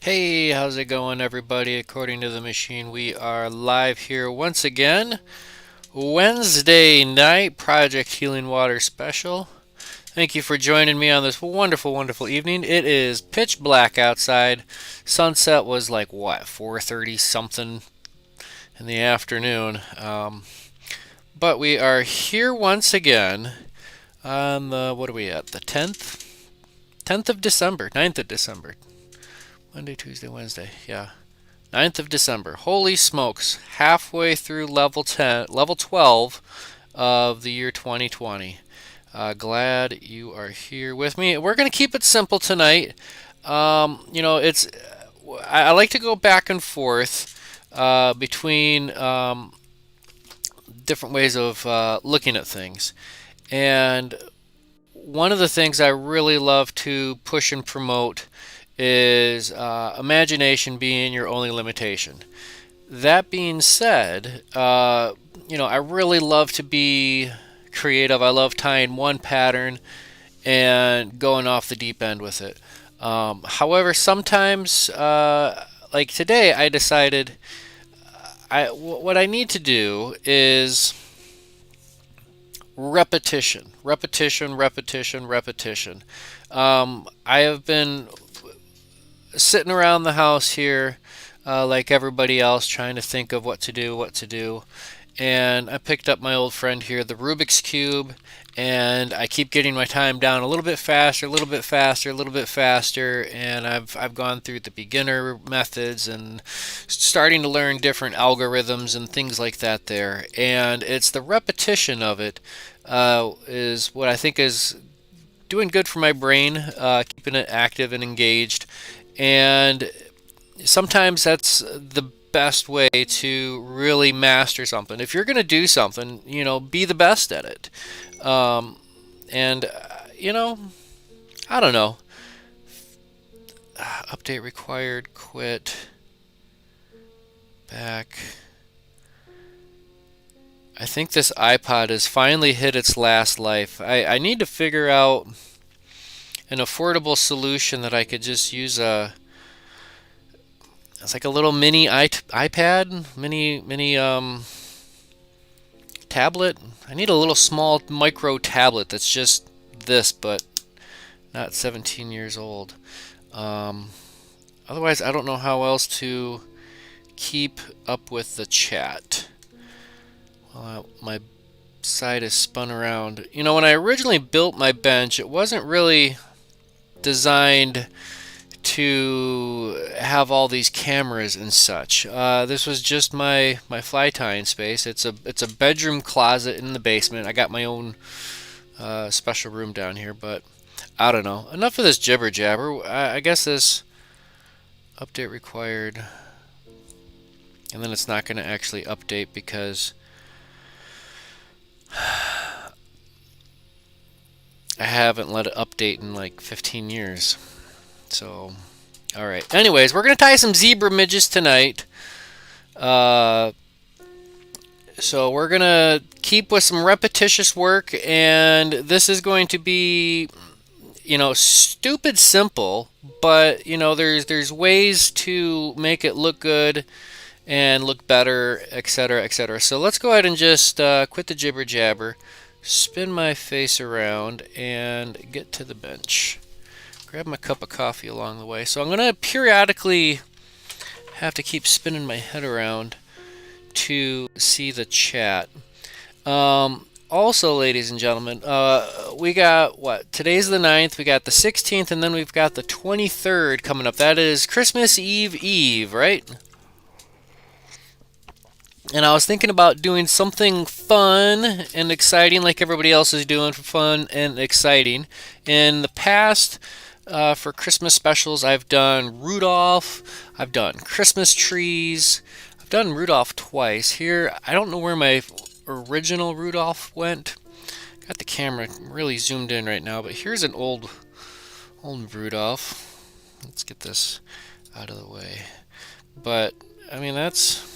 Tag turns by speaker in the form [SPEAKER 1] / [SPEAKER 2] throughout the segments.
[SPEAKER 1] Hey, how's it going, everybody? According to the machine, we are live here once again. Wednesday night Project Healing Water special. Thank you for joining me on this wonderful, wonderful evening. It is pitch black outside. Sunset was like what, 4:30 something in the afternoon. But we are here once again on the what are we at? The 10th, 10th of December, 9th of December. Monday, Tuesday, Wednesday. Yeah. 9th of December. Holy smokes. Halfway through level 12 of the year 2020. Glad you are here with me. We're going to keep it simple tonight. It's I like to go back and forth between different ways of looking at things. And one of the things I really love to push and promote is imagination being your only limitation. That being said, I really love to be creative. I love tying one pattern and going off the deep end with it. However, sometimes, like today, I decided what I need to do is repetition, repetition, repetition, repetition. I have been sitting around the house here, like everybody else, trying to think of what to do, what to do. And I picked up my old friend here, the Rubik's Cube, and I keep getting my time down a little bit faster, a little bit faster, a little bit faster. And I've gone through the beginner methods and starting to learn different algorithms and things like that there. And it's the repetition of it is what I think is doing good for my brain, keeping it active and engaged. And sometimes that's the best way to really master something. If you're going to do something, be the best at it. And, I don't know. Update required, quit, back. I think this iPod has finally hit its last life. I need to figure out an affordable solution that I could just use it's like a little mini iPad, mini tablet. I need a little small micro tablet that's just this, but not 17 years old. Um, Otherwise, I don't know how else to keep up with the chat. Well, my side is spun around. When I originally built my bench, it wasn't really designed to have all these cameras and such. This was just my fly tying space. It's a bedroom closet in the basement. I got my own special room down here, but I don't know. Enough of this jibber jabber. I guess this update required, and then it's not going to actually update because I haven't let it update in like 15 years. So, all right. Anyways, we're gonna tie some zebra midges tonight. Uh, so we're gonna keep with some repetitious work, and this is going to be, stupid simple, but there's ways to make it look good and look better, etc., etc. So let's go ahead and just quit the jibber jabber, spin my face around, and get to the bench. Grab my cup of coffee along the way. So I'm going to periodically have to keep spinning my head around to see the chat. Also, ladies and gentlemen, we got what? Today's the 9th, we got the 16th, and then we've got the 23rd coming up. That is Christmas Eve, right? And I was thinking about doing something fun and exciting like everybody else is doing for fun and exciting. In the past, for Christmas specials, I've done Rudolph, I've done Christmas trees, I've done Rudolph twice. Here, I don't know where my original Rudolph went. Got the camera really zoomed in right now, but here's an old Rudolph. Let's get this out of the way. But I mean, that's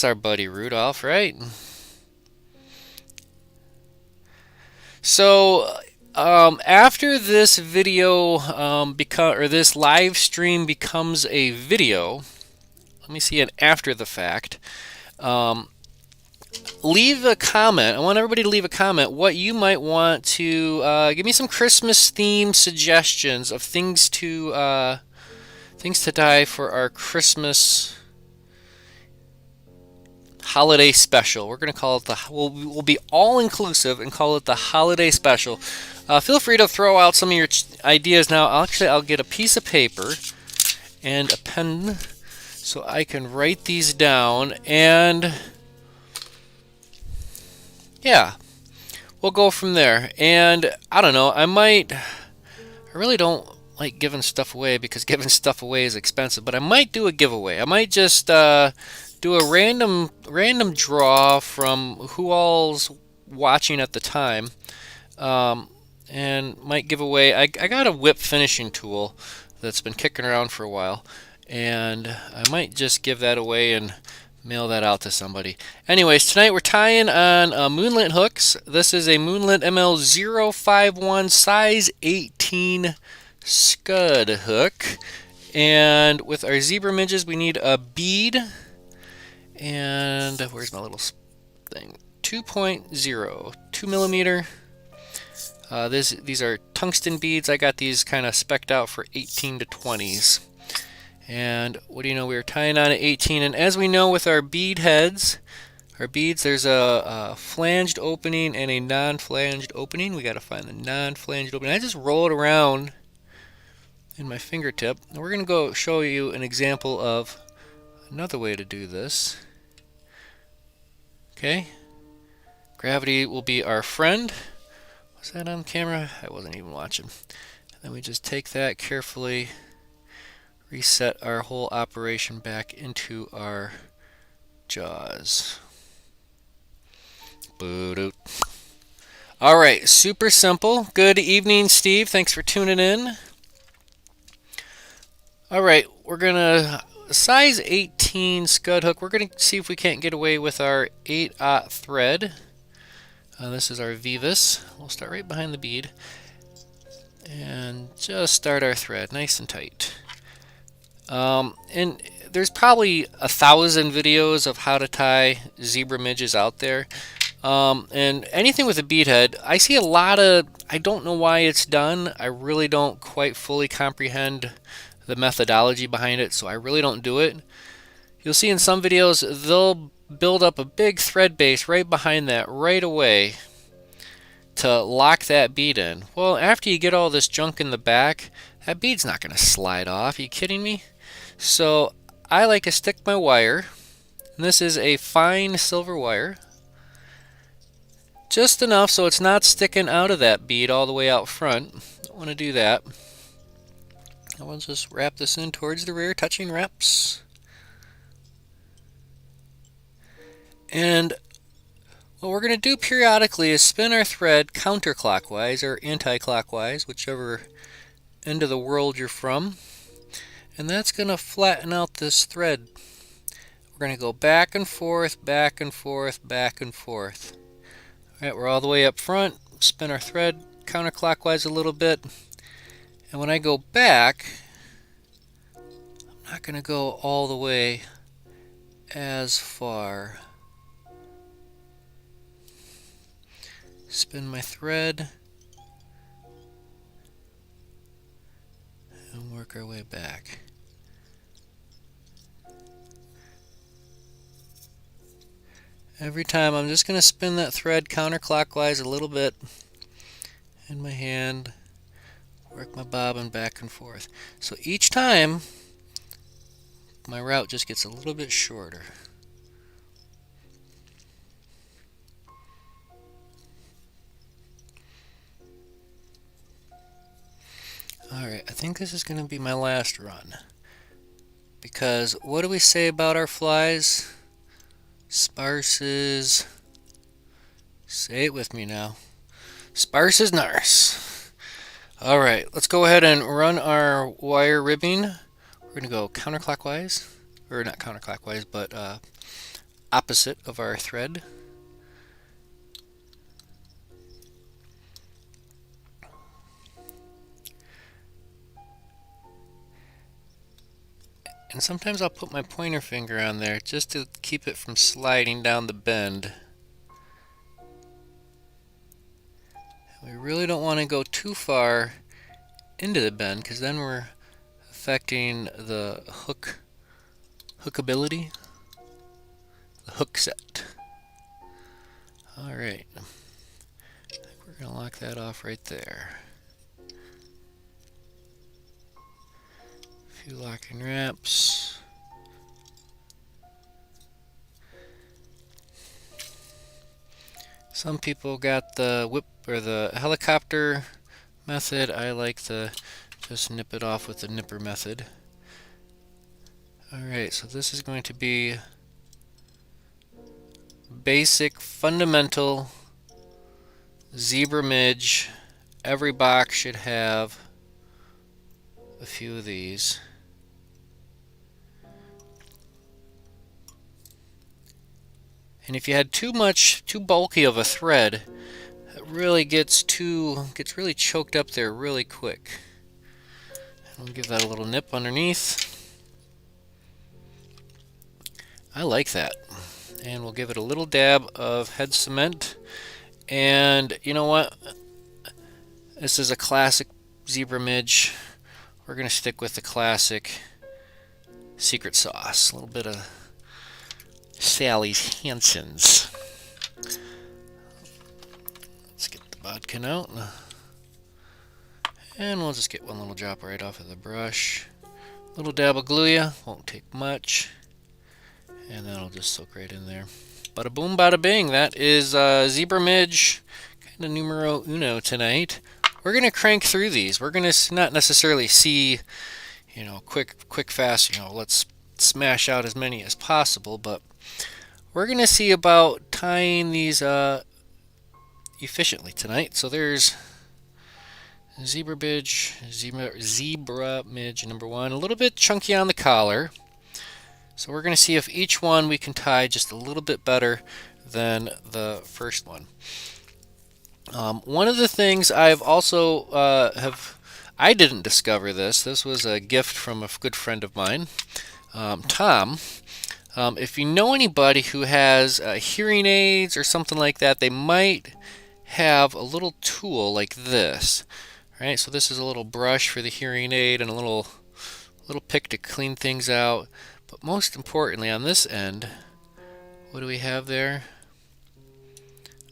[SPEAKER 1] our buddy Rudolph, right? So After this video this live stream becomes a video, let me see an after the fact. Um, Leave a comment. I want everybody to leave a comment what you might want to give me some Christmas theme suggestions of things to dye for our Christmas holiday special. We're going to call it we'll be all inclusive and call it the holiday special. Feel free to throw out some of your ideas now. I'll get a piece of paper and a pen so I can write these down, and yeah, we'll go from there. And I don't know, I really don't like giving stuff away because giving stuff away is expensive, but I might do a giveaway. I might just do a random draw from who all's watching at the time, and might give away. I got a whip finishing tool that's been kicking around for a while, and I might just give that away and mail that out to somebody. Anyways, tonight we're tying on Moonlit hooks. This is a Moonlit ML051 size 18 scud hook, and with our zebra midges we need a bead. And where's my little thing? 2.0, 2 millimeter. These are tungsten beads. I got these kind of specced out for 18 to 20s. And what do you know? We were tying on at 18, and as we know with our bead heads, our beads, there's a flanged opening and a non-flanged opening. We got to find the non-flanged opening. I just roll it around in my fingertip, and we're going to go show you an example of another way to do this. Okay, gravity will be our friend. Was that on camera? I wasn't even watching. And then we just take that carefully, reset our whole operation back into our jaws. Boo-doo. All right, super simple. Good evening, Steve. Thanks for tuning in. All right, we're gonna size 18 scud hook. We're going to see if we can't get away with our 8/0 thread. This is our Vivus. We'll start right behind the bead and just start our thread nice and tight. And there's probably 1,000 videos of how to tie zebra midges out there. And anything with a bead head, I see a lot of, I don't know why it's done. I really don't quite fully comprehend the methodology behind it, so I really don't do it. You'll see in some videos they'll build up a big thread base right behind that right away to lock that bead in. Well, after you get all this junk in the back, that bead's not going to slide off. Are you kidding me? So I like to stick my wire, and this is a fine silver wire, just enough so it's not sticking out of that bead all the way out front. Don't want to do that. I will just wrap this in towards the rear, touching wraps. And what we're going to do periodically is spin our thread counterclockwise or anti-clockwise, whichever end of the world you're from. And that's going to flatten out this thread. We're going to go back and forth, back and forth, back and forth. All right, we're all the way up front. Spin our thread counterclockwise a little bit. And when I go back, I'm not going to go all the way as far. Spin my thread and work our way back. Every time I'm just going to spin that thread counterclockwise a little bit in my hand, work my bobbin back and forth. So each time my route just gets a little bit shorter. Alright, I think this is going to be my last run. Because what do we say about our flies? Sparse is... Say it with me now. Sparse is narse. Alright, let's go ahead and run our wire ribbing. We're going to go counterclockwise. Or not counterclockwise, but opposite of our thread. And sometimes I'll put my pointer finger on there just to keep it from sliding down the bend. We really don't want to go too far into the bend because then we're affecting the hookability, the hook set. Alright, I think we're going to lock that off right there. A few locking wraps. Some people got the whip or the helicopter method. I like to just nip it off with the nipper method. Alright, so this is going to be basic, fundamental zebra midge. Every box should have a few of these. And if you had too bulky of a thread, it really gets really choked up there really quick. I'll give that a little nip underneath. I like that. And we'll give it a little dab of head cement. And you know what? This is a classic zebra midge. We're going to stick with the classic secret sauce. A little bit of Sally's Hansen's. Let's get the bodkin out. And we'll just get one little drop right off of the brush. Little dab of Gluya, won't take much. And that'll just soak right in there. Bada boom, bada bing. That is zebra midge, kind of numero uno tonight. We're going to crank through these. We're going to not necessarily see, quick, fast, let's smash out as many as possible, but we're going to see about tying these efficiently tonight. So there's zebra midge number 1, a little bit chunky on the collar. So we're going to see if each one we can tie just a little bit better than the first one. One of the things I've also I didn't discover this. This was a gift from a good friend of mine, Tom. If you know anybody who has hearing aids or something like that, they might have a little tool like this. Right? So this is a little brush for the hearing aid and a little pick to clean things out. But most importantly, on this end, what do we have there?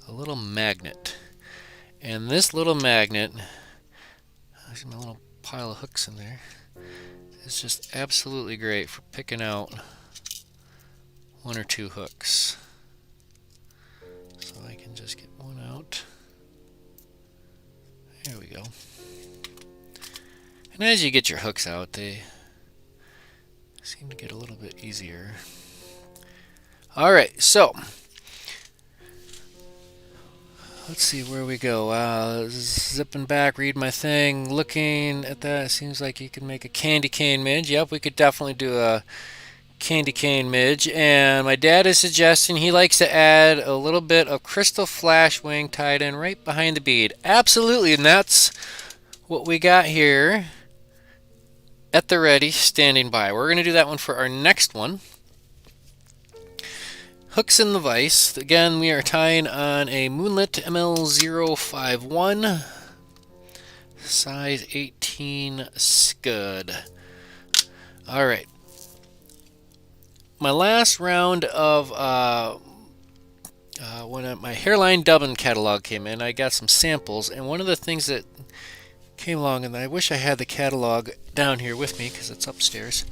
[SPEAKER 1] A little magnet. And this little magnet, there's my little pile of hooks in there, is just absolutely great for picking out 1 or 2 hooks. So I can just get one out. There we go. And as you get your hooks out, they seem to get a little bit easier. Alright, so let's see where we go. Zipping back, read my thing, looking at that. It seems like you can make a candy cane midge. Yep, we could definitely do a candy cane midge. And my dad is suggesting he likes to add a little bit of crystal flash wing tied in right behind the bead. Absolutely, and that's what we got here at the ready, standing by. We're going to do that one for our next one. Hooks in the vise. Again, we are tying on a Moonlit ML051 size 18 scud. Alright. My last round of when my hairline dubbing catalog came in, I got some samples, and one of the things that came along, and I wish I had the catalog down here with me because it's upstairs,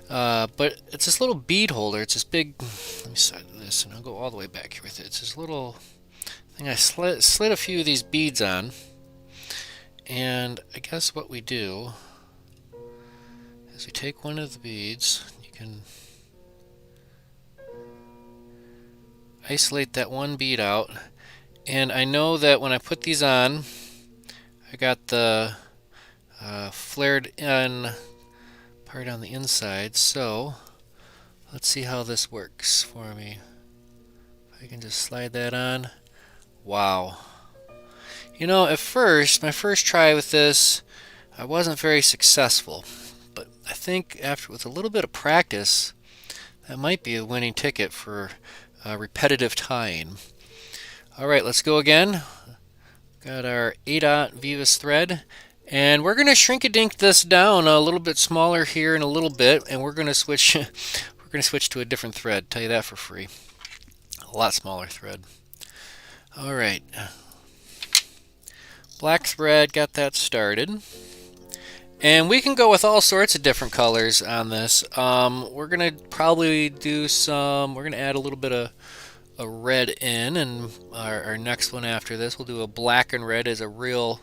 [SPEAKER 1] but it's this little bead holder. It's this big, let me slide this and I'll go all the way back here with it. It's this little thing I slid a few of these beads on, and I guess what we do is we take one of the beads, you can isolate that one bead out, and I know that when I put these on, I got the flared in part on the inside, so let's see how this works for me. If I can just slide that on. Wow. At first, my first try with this, I wasn't very successful, but I think after with a little bit of practice, that might be a winning ticket for repetitive tying. All right, let's go again. Got our 8-aught Vivus thread, and we're going to shrink-a-dink this down a little bit smaller here in a little bit, and we're going to switch. We're going to switch to a different thread. Tell you that for free. A lot smaller thread. All right, black thread. Got that started. And we can go with all sorts of different colors on this. We're going to probably do some, we're going to add a little bit of a red in, and our next one after this, we'll do a black and red as a real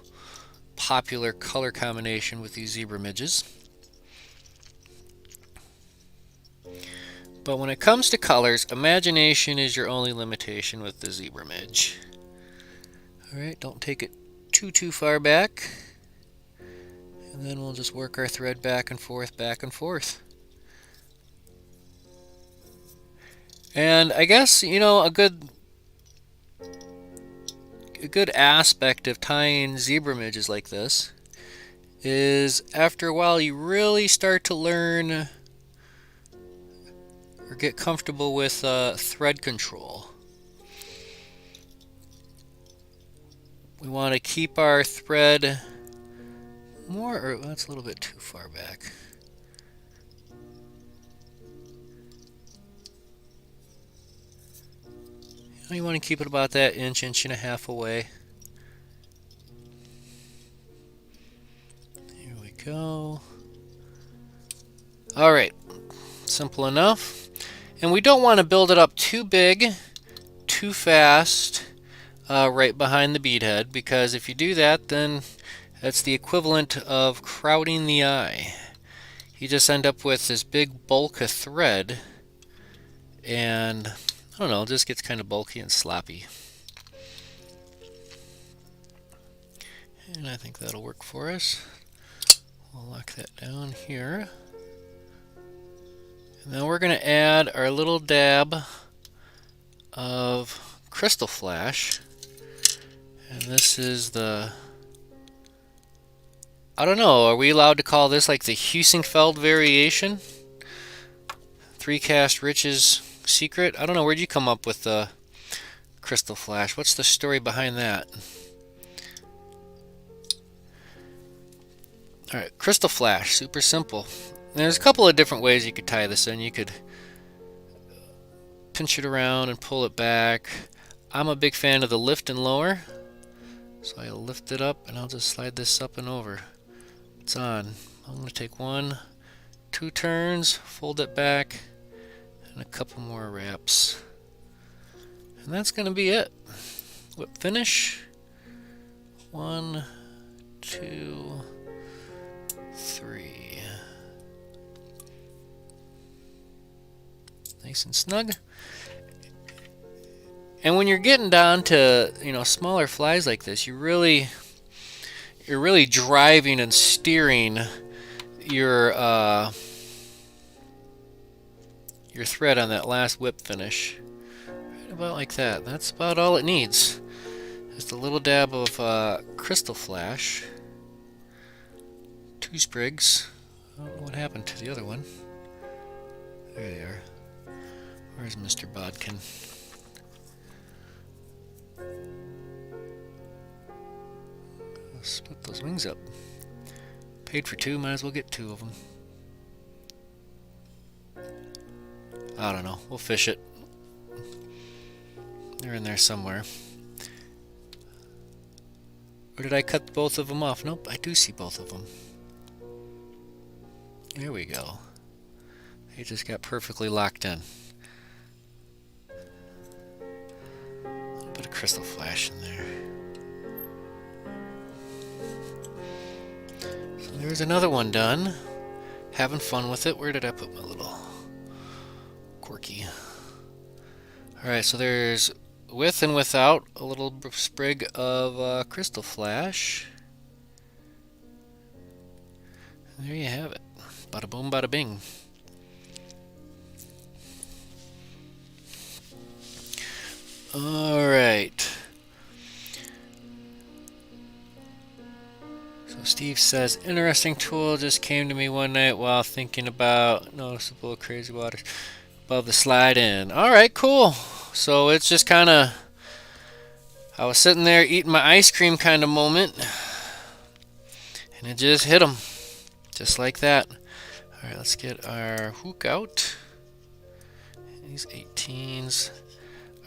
[SPEAKER 1] popular color combination with these zebra midges. But when it comes to colors, imagination is your only limitation with the zebra midge. Alright, don't take it too far back. And then we'll just work our thread back and forth, back and forth. And I guess, you know, a good aspect of tying zebra midges like this is after a while you really start to learn or get comfortable with thread control. We want to keep our thread more, or that's a little bit too far back. You want to keep it about that inch and a half away. Here we go. All right, simple enough. And we don't want to build it up too big, too fast, right behind the bead head, because if you do that, then that's the equivalent of crowding the eye. You just end up with this big bulk of thread, and I don't know, it just gets kind of bulky and sloppy. And I think that'll work for us. We'll lock that down here. And then we're going to add our little dab of crystal flash. And this is the, I don't know, are we allowed to call this like the Husingfeld variation? 3-cast Rich's secret? I don't know, where'd you come up with the crystal flash? What's the story behind that? Alright, crystal flash, super simple. There's a couple of different ways you could tie this in. You could pinch it around and pull it back. I'm a big fan of the lift and lower. So I'll lift it up and I'll just slide this up and over. It's on. I'm going to take 1, 2 turns, fold it back, and a couple more wraps. And that's going to be it. Whip finish. 1, 2, 3. Nice and snug. And when you're getting down to, you know, smaller flies like this, you're really driving and steering your thread on that last whip finish. Right about like that. That's about all it needs. Just a little dab of crystal flash. 2 sprigs. I don't know what happened to the other one. There they are. Where's Mr. Bodkin? Split those wings up. Paid for 2, might as well get 2 of them. I don't know, we'll fish it. They're in there somewhere. Or did I cut both of them off? Nope, I do see both of them. There we go. They just got perfectly locked in. A little bit of crystal flash in there. So there's another one done. Having fun with it. Where did I put my little corky? Alright, so there's with and without a little sprig of crystal flash. And there you have it. Bada boom, bada bing. Alright. So Steve says, interesting tool just came to me one night while thinking about noticeable crazy waters above the slide in. Alright, cool. So it's just kind of, I was sitting there eating my ice cream kind of moment, and it just hit him. Just like that. Alright, let's get our hook out. These 18s.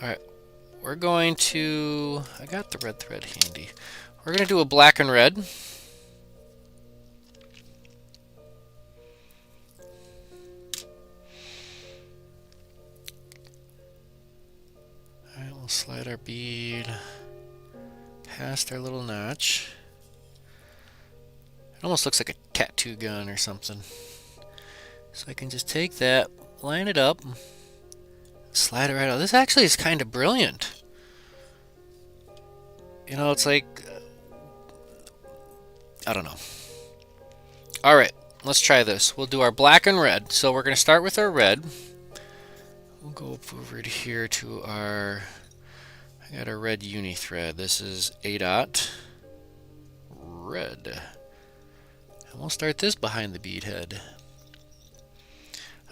[SPEAKER 1] Alright, we're going to, I got the red thread handy. We're going to do a black and red. Alright, we'll slide our bead past our little notch. It almost looks like a tattoo gun or something. So I can just take that, line it up, slide it right out. This actually is kind of brilliant. You know, it's like, I don't know. Alright, let's try this. We'll do our black and red. So we're going to start with our red. We'll go up over to here to our, I got a red uni thread. This is A dot red. And we'll start this behind the bead head.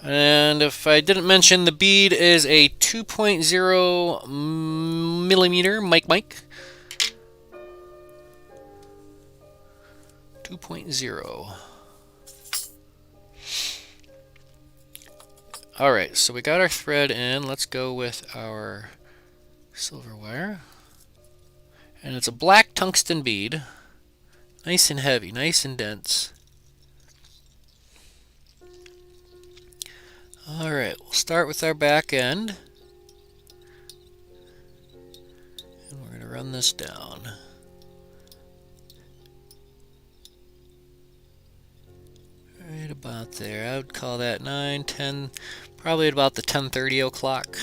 [SPEAKER 1] And if I didn't mention, the bead is a 2.0 millimeter mic. 2.0. Alright, so we got our thread in. Let's go with our silver wire. And it's a black tungsten bead. Nice and heavy, nice and dense. Alright, we'll start with our back end. And we're going to run this down. Right about there. I would call that 9, 10, probably at about the 10:30 o'clock.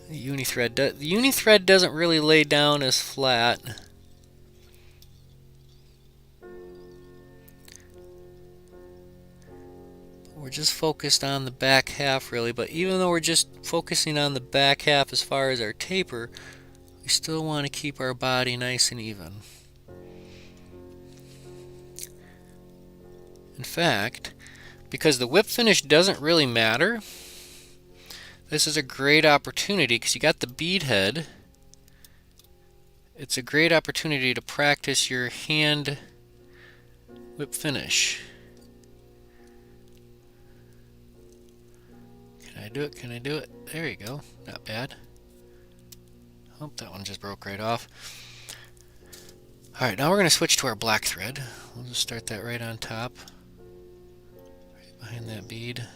[SPEAKER 1] The uni thread doesn't really lay down as flat. We're just focused on the back half really, but even though we're just focusing on the back half as far as our taper, we still want to keep our body nice and even. In fact, because the whip finish doesn't really matter, this is a great opportunity because you got the bead head. It's a great opportunity to practice your hand whip finish. Can I do it? Can I do it? There you go. Not bad. Oh, that one just broke right off. Alright, now we're going to switch to our black thread. We'll just start that right on top. Right behind that bead.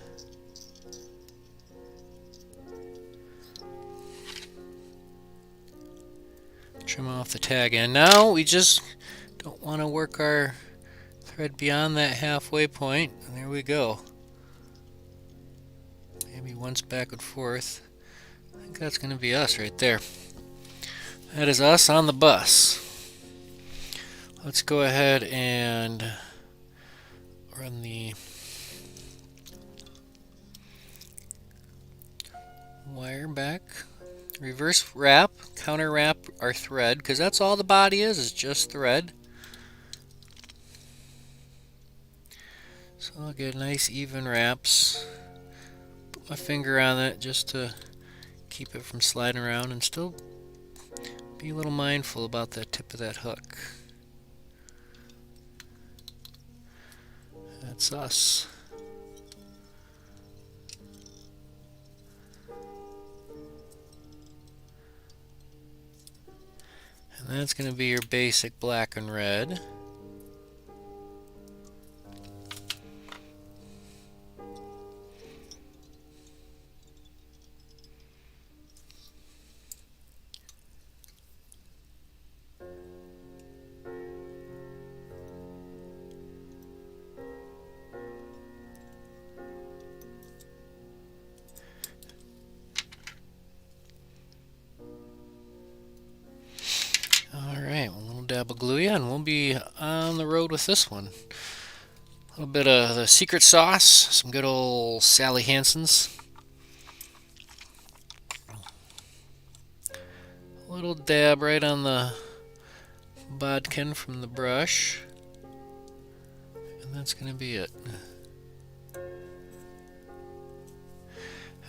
[SPEAKER 1] Trim off the tag end. Now we just don't want to work our thread beyond that halfway point. And there we go. Maybe once back and forth. I think that's going to be us right there. That is us on the bus. Let's go ahead and run the wire back. Reverse wrap, counter wrap our thread, because that's all the body is just thread. So I'll get nice even wraps. Put my finger on it just to keep it from sliding around and still be a little mindful about that tip of that hook. That's us. And that's going to be your basic black and red. Alright, a little dab of glue and we'll be on the road with this one. A little bit of the secret sauce, some good old Sally Hansen's. A little dab right on the bodkin from the brush, and that's going to be it.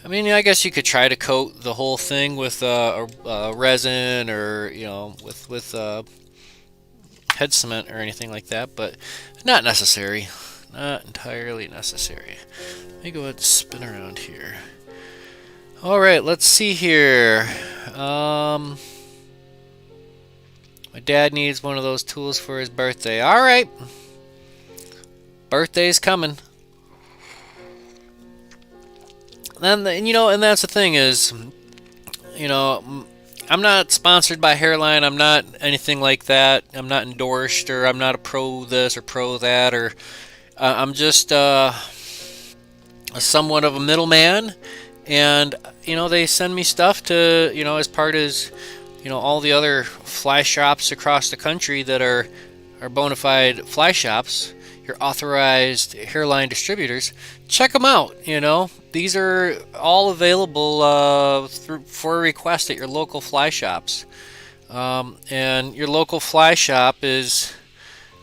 [SPEAKER 1] I mean, I guess you could try to coat the whole thing with resin, or with head cement or anything like that, but not necessary. Not entirely necessary. Let me go ahead and spin around here. All right, let's see here. My dad needs one of those tools for his birthday. All right, birthday's coming. And that's the thing is, I'm not sponsored by Hairline. I'm not anything like that. I'm not endorsed, or I'm not a pro this or pro that, or I'm just somewhat of a middleman. And they send me stuff to as part as all the other fly shops across the country that are bona fide fly shops, your authorized Hairline distributors. Check them out. These are all available for request at your local fly shops. And your local fly shop is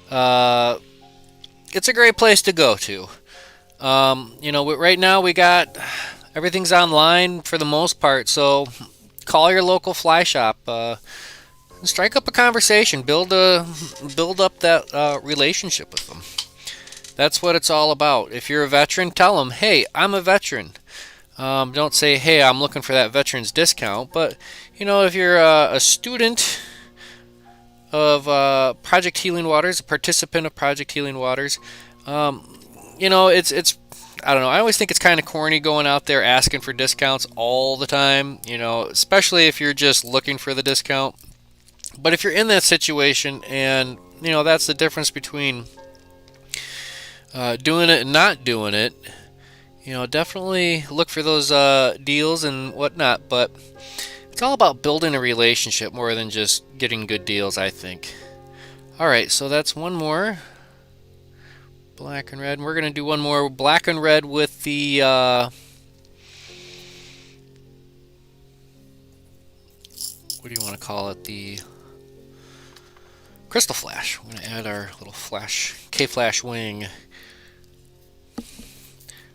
[SPEAKER 1] it's a great place to go to. Right now we got everything's online for the most part, so call your local fly shop. Strike up a conversation. Build up that relationship with them. That's what it's all about. If you're a veteran, tell them, hey, I'm a veteran. Don't say, hey, I'm looking for that veteran's discount. But, if you're a student of Project Healing Waters, a participant of Project Healing Waters, it's I don't know. I always think it's kind of corny going out there asking for discounts all the time, especially if you're just looking for the discount. But if you're in that situation, and, that's the difference between doing it and not doing it, definitely look for those deals and whatnot. But it's all about building a relationship more than just getting good deals, I think. All right, so that's one more black and red. And we're going to do one more black and red with the what do you want to call it? The crystal flash. We're going to add our little flash, K-flash wing.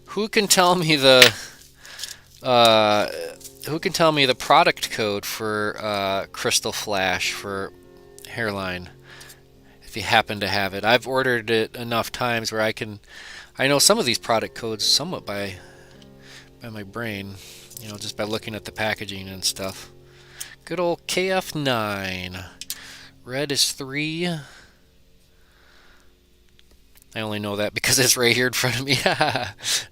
[SPEAKER 1] Who can tell me the product code for Crystal Flash for Hairline, if you happen to have it? I've ordered it enough times where I know some of these product codes somewhat by my brain, just by looking at the packaging and stuff. Good old KF9. Red is 3. I only know that because it's right here in front of me.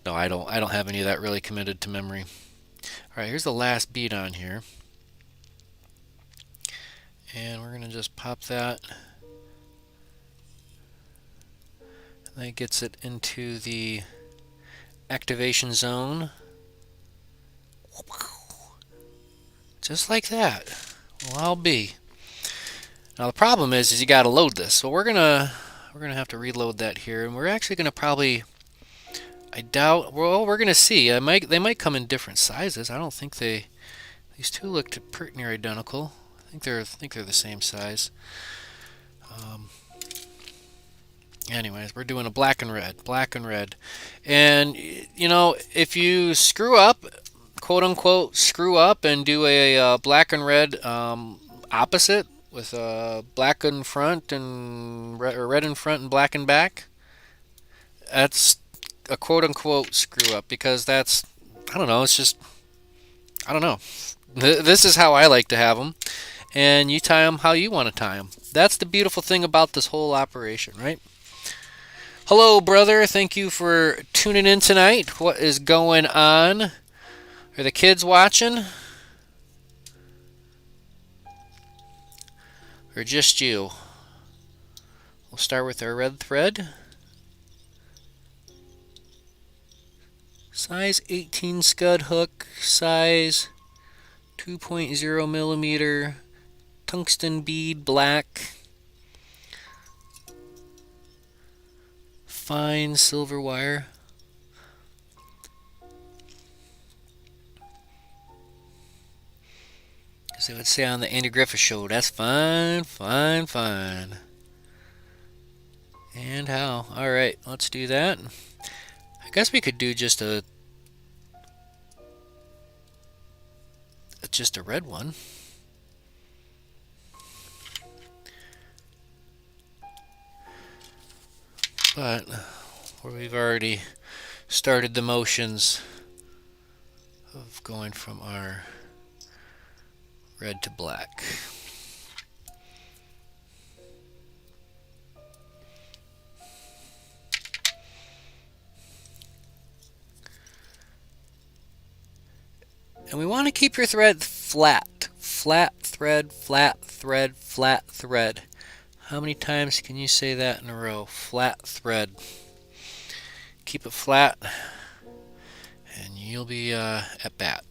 [SPEAKER 1] No, I don't have any of that really committed to memory. All right, here's the last bead on here. And we're going to just pop that. And that gets it into the activation zone. Just like that. Well, I'll be. Now the problem is you got to load this. So we're going to have to reload that here, and we're actually going to probably, I doubt, well, we're going to see. They might come in different sizes. I don't think these two look pretty near identical. I think they're the same size. Anyways, we're doing a black and red. And, if you screw up, quote unquote, screw up and do a black and red opposite, with black in front and red in front and black in back, that's a quote-unquote screw-up, because that's, I don't know, it's just, I don't know. This is how I like to have them, and you tie them how you want to tie them. That's the beautiful thing about this whole operation, right? Hello, brother. Thank you for tuning in tonight. What is going on? Are the kids watching? Or just you? We'll start with our red thread. Size 18 scud hook, size 2.0 millimeter, tungsten bead black, fine silver wire. they would say on the Andy Griffith Show, that's fine, fine, fine. And how? Alright, let's do that. I guess we could do just a red one. But we've already started the motions of going from our red to black. And we want to keep your thread flat. Flat thread, flat thread, flat thread. How many times can you say that in a row? Flat thread. Keep it flat, and you'll be at bat.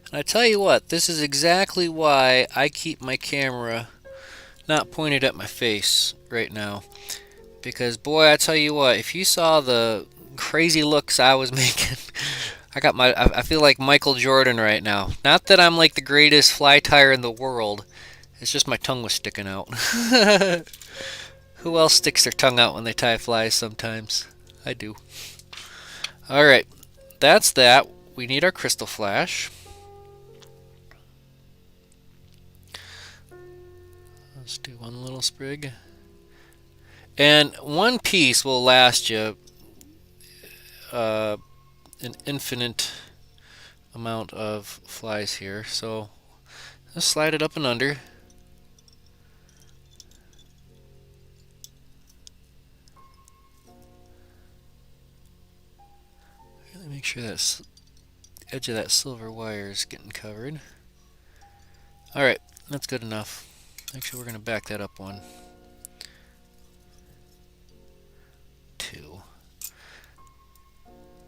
[SPEAKER 1] And I tell you what, this is exactly why I keep my camera not pointed at my face right now. Because boy, I tell you what, if you saw the crazy looks I was making, I feel like Michael Jordan right now. Not that I'm like the greatest fly tyer in the world. It's just my tongue was sticking out. Who else sticks their tongue out when they tie flies sometimes? I do. Alright, that's that. We need our crystal flash. Let's do one little sprig. And one piece will last you an infinite amount of flies here. So just slide it up and under. Really make sure that edge of that silver wire is getting covered. Alright, that's good enough. Actually, we're going to back that up one. 2.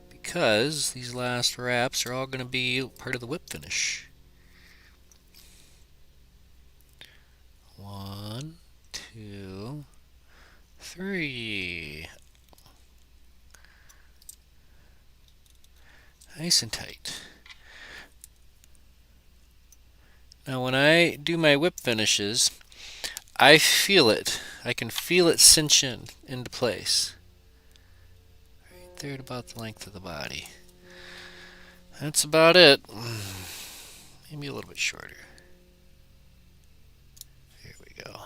[SPEAKER 1] Because these last wraps are all going to be part of the whip finish. 1, 2, 3. Nice and tight. Now when I do my whip finishes, I feel it. I can feel it cinch into place. Right there at about the length of the body. That's about it. Maybe a little bit shorter. Here we go.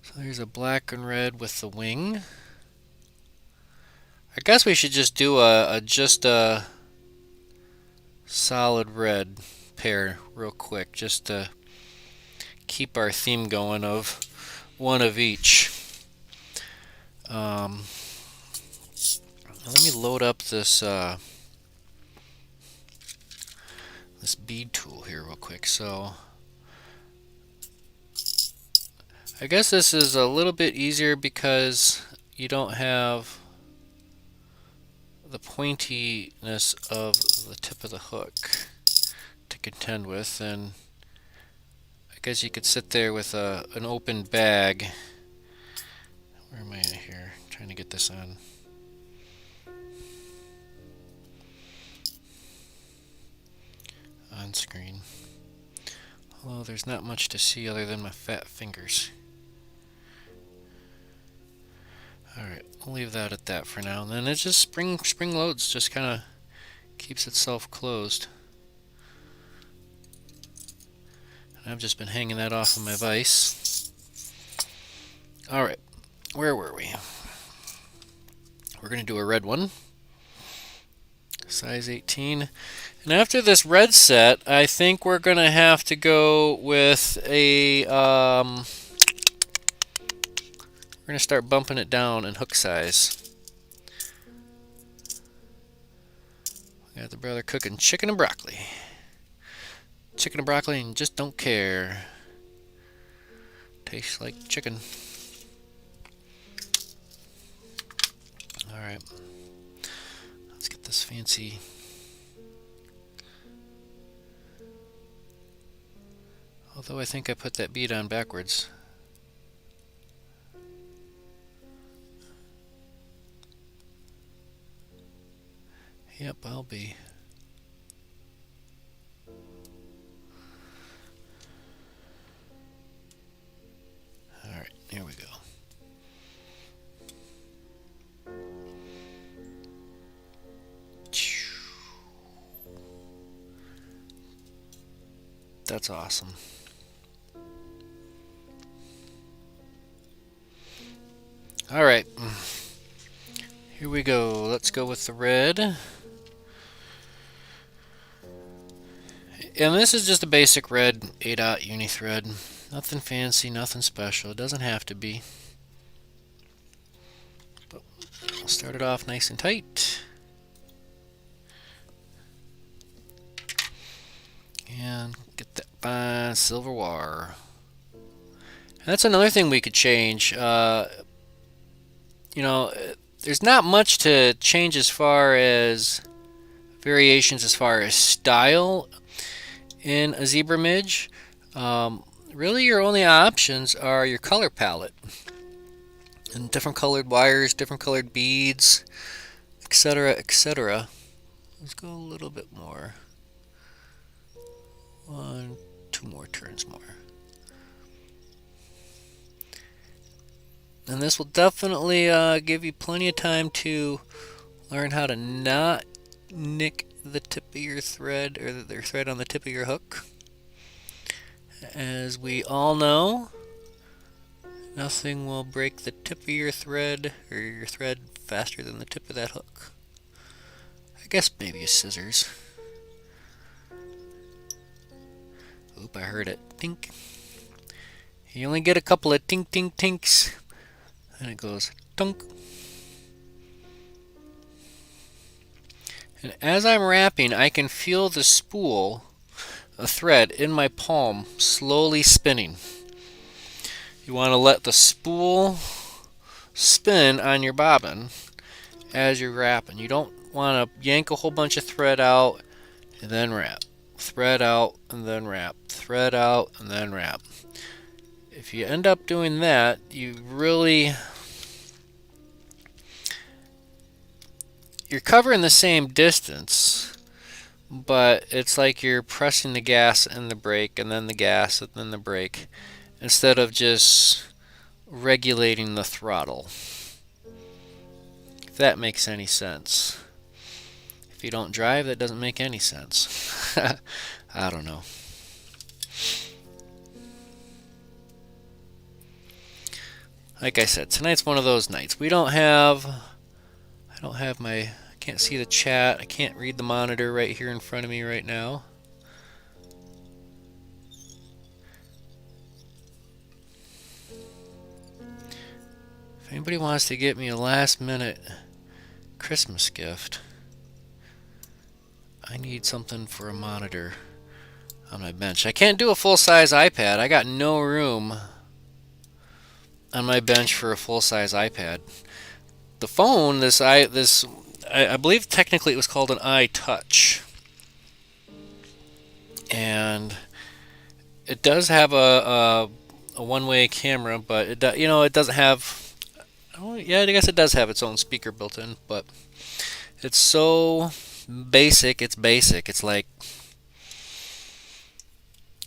[SPEAKER 1] So there's a black and red with the wing. I guess we should just do just a solid red pair real quick, just to keep our theme going of one of each. Let me load up this this bead tool here real quick. So I guess this is a little bit easier because you don't have the pointiness of the tip of the hook to contend with, and I guess you could sit there with an open bag. Where am I at here? I'm trying to get this on. On screen. Although there's not much to see other than my fat fingers. Alright, we'll leave that at that for now. And then it's just spring loads, just kind of keeps itself closed. And I've just been hanging that off of my vise. Alright, where were we? We're going to do a red one. Size 18. And after this red set, I think we're going to have to go with a... we're going to start bumping it down in hook size. We got the brother cooking chicken and broccoli. Chicken and broccoli and just don't care. Tastes like chicken. Alright. get this fancy. Although I think I put that bead on backwards. Yep, I'll be. Alright, here we go. That's awesome. Alright, here we go. Let's go with the red. And this is just a basic red 8-aught uni thread. Nothing fancy, nothing special. It doesn't have to be. But we'll start it off nice and tight. And get that fine silver wire. And that's another thing we could change. You know, there's not much to change as far as variations as far as style in a zebra midge. Really your only options are your color palette. And different colored wires, different colored beads, etc., etc. Let's go a little bit more. 1, 2 more turns more. And this will definitely give you plenty of time to learn how to not nick the tip of your thread or the thread on the tip of your hook. As we all know, nothing will break the tip of your thread or your thread faster than the tip of that hook. I guess maybe a scissors. Oop, I heard it. Tink. You only get a couple of tink tink tinks. And it goes tunk. And as I'm wrapping, I can feel the spool, a thread, in my palm slowly spinning. You want to let the spool spin on your bobbin as you're wrapping. You don't want to yank a whole bunch of thread out and then wrap. Thread out and then wrap. Thread out and then wrap. If you end up doing that, you're covering the same distance, but it's like you're pressing the gas and the brake and then the gas and then the brake instead of just regulating the throttle. If that makes any sense. If you don't drive, that doesn't make any sense. I don't know. Like I said, tonight's one of those nights. I don't have I can't see the chat. I can't read the monitor right here in front of me right now. If anybody wants to get me a last minute Christmas gift, I need something for a monitor on my bench. I can't do a full-size iPad. I got no room on my bench for a full-size iPad. The phone, I believe technically it was called an iTouch, and it does have a one-way camera, but it doesn't have. Oh yeah, I guess it does have its own speaker built in, but it's so basic. It's basic. It's like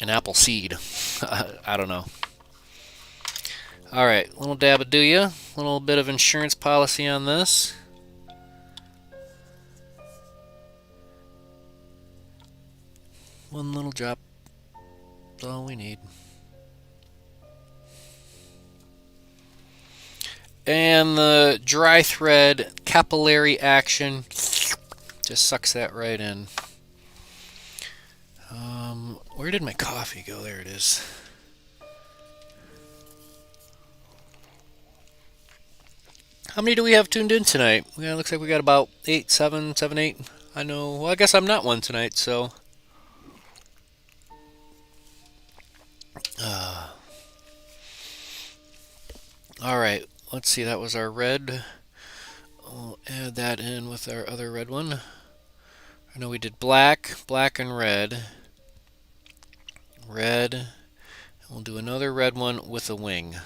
[SPEAKER 1] an apple seed. I don't know. Alright, little dab of do ya. Little bit of insurance policy on this. One little drop. That's all we need. And the dry thread capillary action just sucks that right in. Where did my coffee go? There it is. How many do we have tuned in tonight? Yeah, looks like we got about 8, 7, 8. I know. Well, I guess I'm not one tonight, so. Alright, let's see. That was our red We'll add that in with our other red one. I know we did black, black and red. Red. And we'll do another red one with a wing.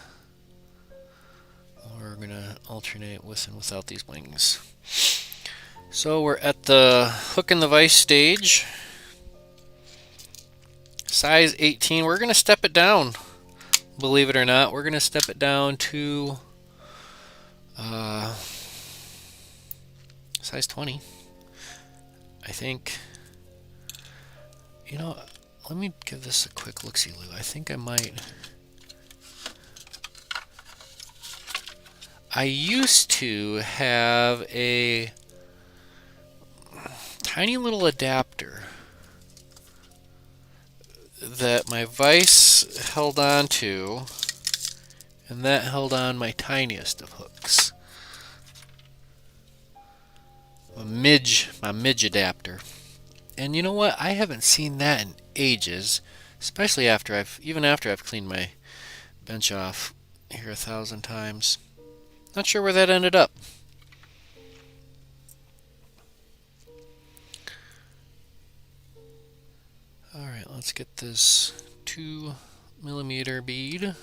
[SPEAKER 1] We're going to alternate with and without these wings. So we're at the hook and the vise stage. Size 18. We're going to step it down. Believe it or not, we're going to step it down to size 20. I think. You know, let me give this a quick look-see-loo. I think I might. I used to have a tiny little adapter that my vise held on to, and that held on my tiniest of hooks. My Midge adapter. And you know what? I haven't seen that in ages, especially after I've cleaned my bench off here 1,000 times. Not sure where that ended up. Alright, let's get this 2mm bead.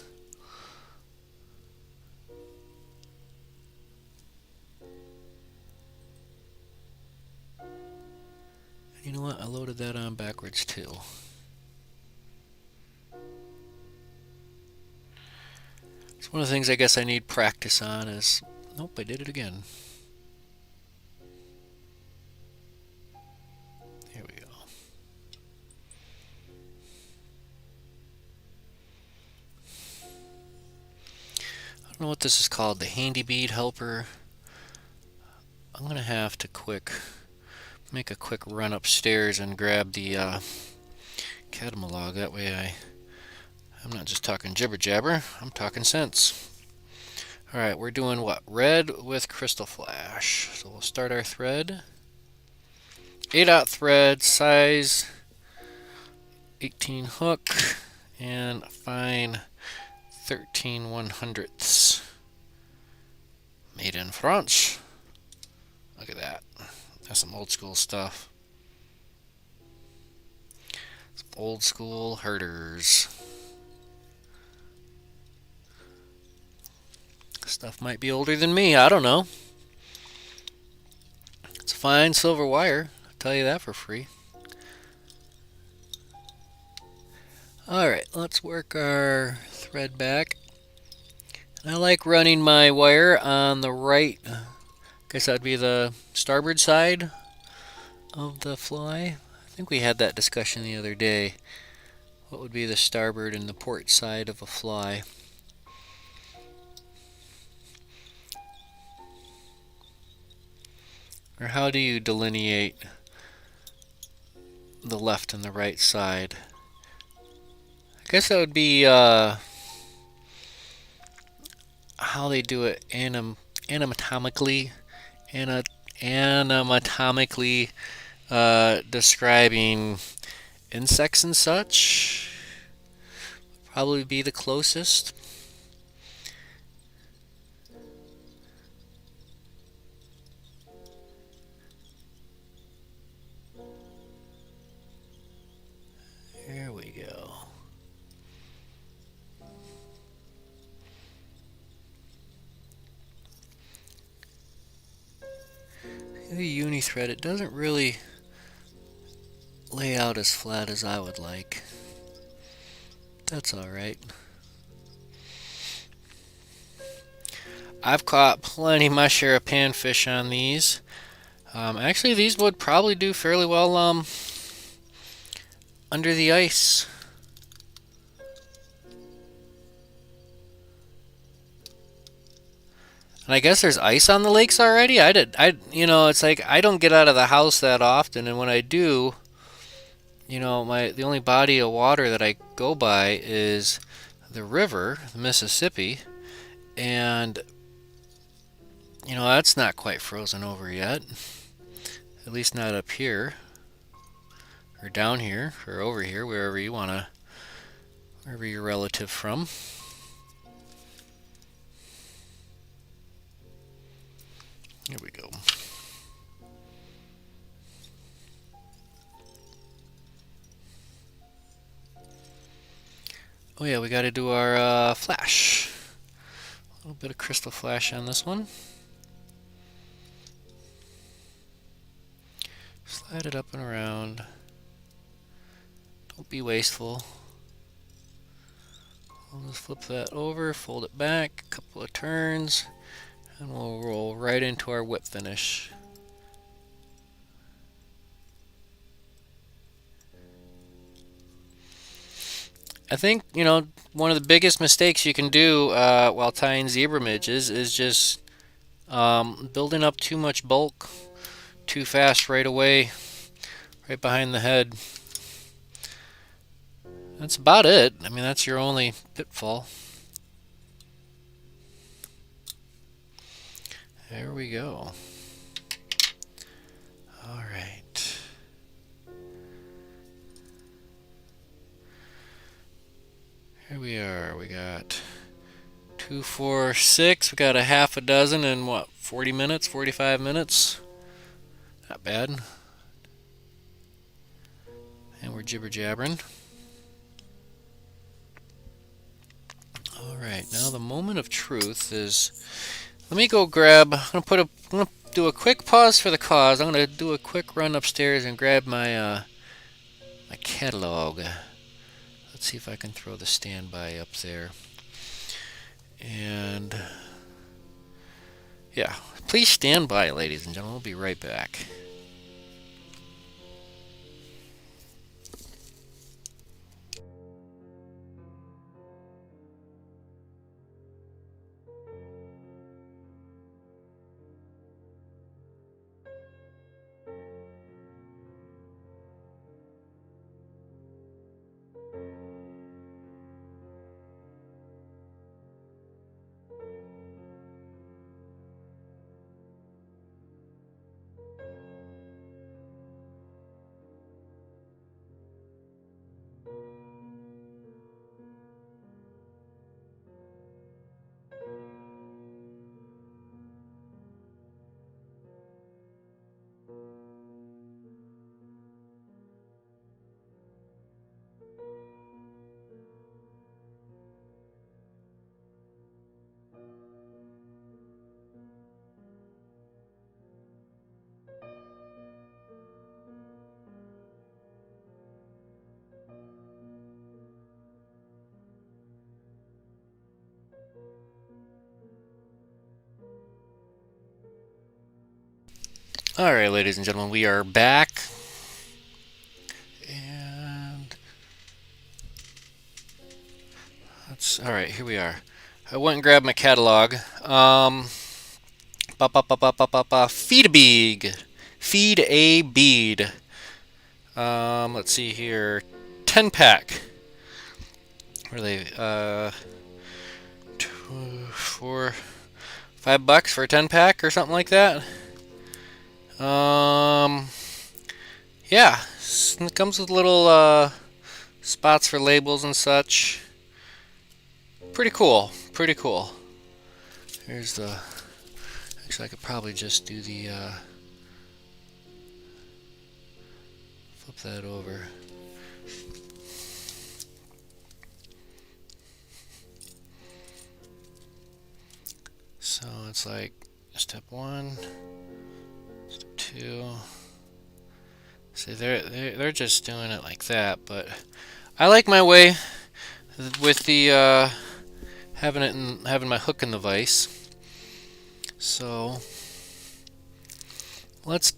[SPEAKER 1] You know what? I loaded that on backwards too. It's one of the things I guess I need practice on is... Nope, I did it again. Here we go. I don't know what this is called, the handy bead helper. I'm going to have to make a quick run upstairs and grab the catalog. That way I'm not just talking jibber jabber, I'm talking sense. Alright, we're doing what? Red with crystal flash. So we'll start our thread. 8/0 thread, size 18 hook, and fine 13/100ths. Made in France. Look at that. That's some old school stuff. Some old school herders. Stuff might be older than me, I don't know. It's fine silver wire, I'll tell you that for free. Alright, let's work our thread back. I like running my wire on the right, I guess that would be the starboard side of the fly. I think we had that discussion the other day. What would be the starboard and the port side of a fly? Or how do you delineate the left and the right side? I guess that would be how they do it anatomically describing insects and such. Probably be the closest. There we go. The uni thread, it doesn't really lay out as flat as I would like. That's alright. I've caught plenty my share of panfish on these. Actually, these would probably do fairly well under the ice. And I guess there's ice on the lakes already. It's like I don't get out of the house that often, and when I do, the only body of water that I go by is the river, the Mississippi, and that's not quite frozen over yet. At least not up here, or down here, or over here, wherever you're relative from. Here we go. Oh yeah, we got to do our flash. A little bit of crystal flash on this one. Slide it up and around. Don't be wasteful. We'll just flip that over, fold it back, a couple of turns, and we'll roll right into our whip finish. I think, one of the biggest mistakes you can do while tying zebra midges is just building up too much bulk too fast right away, right behind the head. That's about it. I mean, that's your only pitfall. There we go. All right. Here we are. We got 2, 4, 6. We got a half a dozen in what, 40 minutes, 45 minutes? Not bad. And we're jibber jabbering. Alright, now the moment of truth is, let me go grab, I'm gonna do a quick pause for the cause. I'm gonna do a quick run upstairs and grab my my catalog. Let's see if I can throw the standby up there. And yeah, please stand by, ladies and gentlemen. We'll be right back. Alright, ladies and gentlemen, we are back. And alright, here we are. I went and grabbed my catalog. Feed a bead. Feed a bead. Let's see here. 10 pack. What are they? 2, 4, $5 for a 10 pack or something like that. Yeah, it comes with little spots for labels and such. Pretty cool. Pretty cool. Here's the. Actually, I could probably just do the. Flip that over. So it's like step 1, step 2. See, they're just doing it like that, but I like my way with the having my hook in the vise. So let's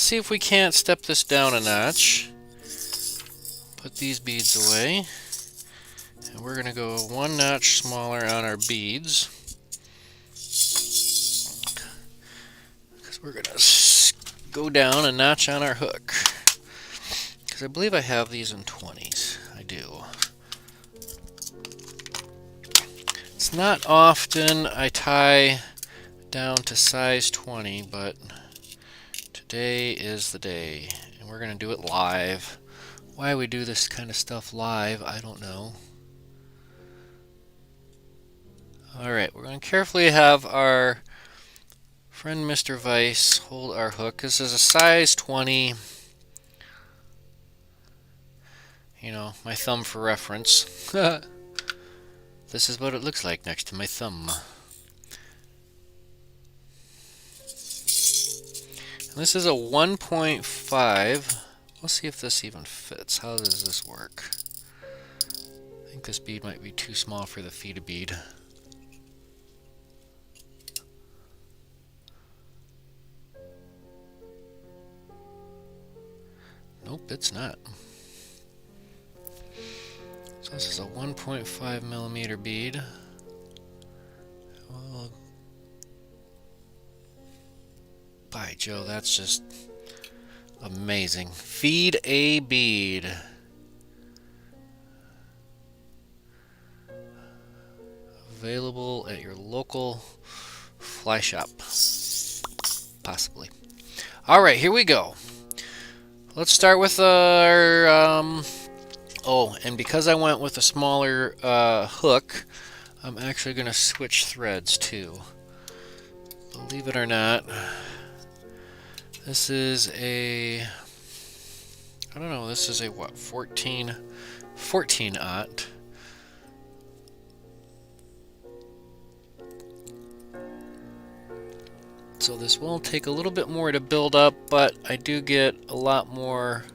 [SPEAKER 1] see if we can't step this down a notch. Put these beads away, and we're gonna go 1 notch smaller on our beads, because we're gonna go down a notch on our hook. Because I believe I have these in 20s. I do. It's not often I tie down to size 20, but today is the day, and we're going to do it live. Why we do this kind of stuff live, I don't know. Alright, we're going to carefully have our friend Mr. Vice hold our hook. This is a size 20. You know, my thumb for reference. This is what it looks like next to my thumb. And this is a 1.5. Let's see if this even fits. How does this work? I think this bead might be too small for the feeder bead. Nope, it's not. So this is a 1.5 millimeter bead. Well, by Joe, that's just amazing. Feed a bead. Available at your local fly shop. Possibly. Alright, here we go. Let's start with our... oh, and because I went with a smaller hook, I'm actually going to switch threads too. Believe it or not, this is a... I don't know, this is a what, 14-aught. So this will take a little bit more to build up, but I do get a lot more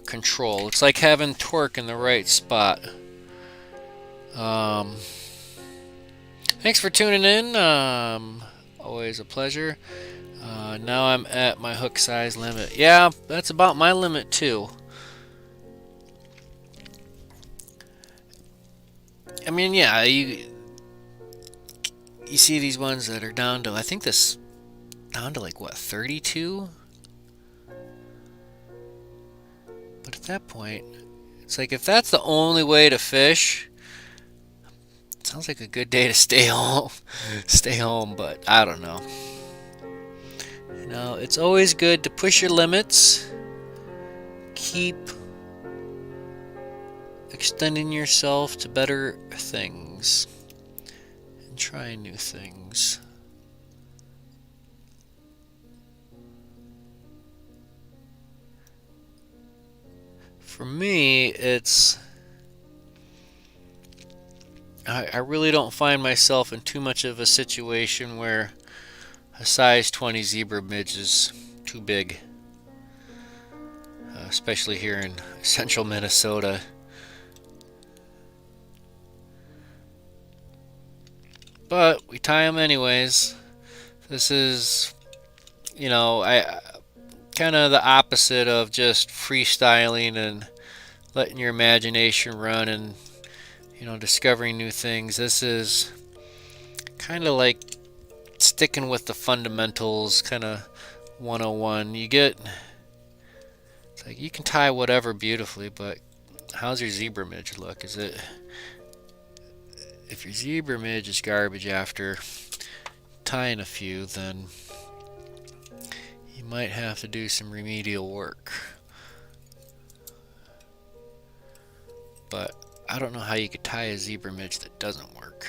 [SPEAKER 1] control. It's like having torque in the right spot. Thanks for tuning in. Always a pleasure. Now I'm at my hook size limit. Yeah, that's about my limit too. I mean, yeah, you see these ones that are down to, I think this down to like what, 32? But at that point, it's like if that's the only way to fish, it sounds like a good day to stay home. Stay home, but I don't know. You know, it's always good to push your limits. Keep extending yourself to better things. And try new things. For me, it's... I really don't find myself in too much of a situation where a size 20 zebra midge is too big. Especially here in central Minnesota. But we tie them anyways. This is, you know, I kind of the opposite of just freestyling and letting your imagination run and, you know, discovering new things. This is kind of like sticking with the fundamentals, kind of 101. You get, it's like you can tie whatever beautifully, but how's your zebra midge look? Is it, if your zebra midge is garbage after tying a few, then you might have to do some remedial work. But I don't know how you could tie a zebra midge that doesn't work.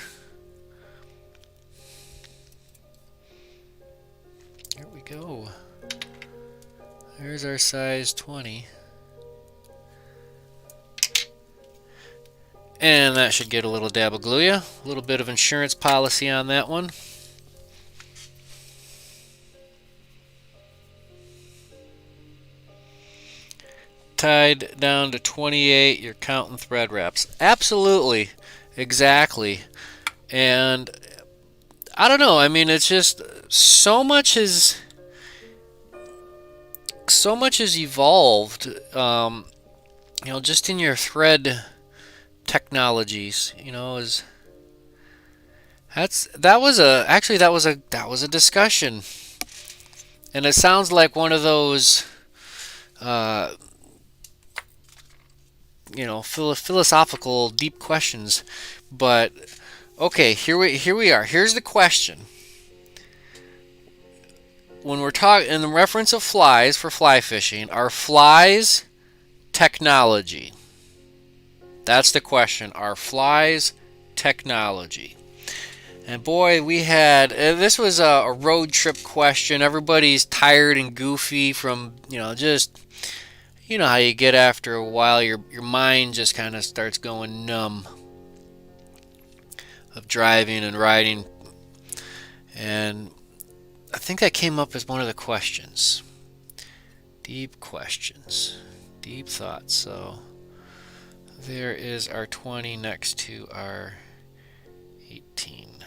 [SPEAKER 1] Here we go. There's our size 20. And that should get a little dab of glue. A little bit of insurance policy on that one. Tied down to 28, you're counting thread wraps. Absolutely. Exactly. And I don't know, I mean, it's just so much has evolved, you know, just in your thread technologies, you know, that was a discussion. And it sounds like one of those you know, philosophical deep questions, but okay, here we are. Here's the question. When we're talking in the reference of flies for fly fishing, are flies technology? That's the question. Are flies technology? And boy, we had this was a road trip question. Everybody's tired and goofy from just how you get after a while. Your mind just kind of starts going numb of driving and riding. And I think that came up as one of the questions. Deep questions, deep thoughts. So there is our 20 next to our 18.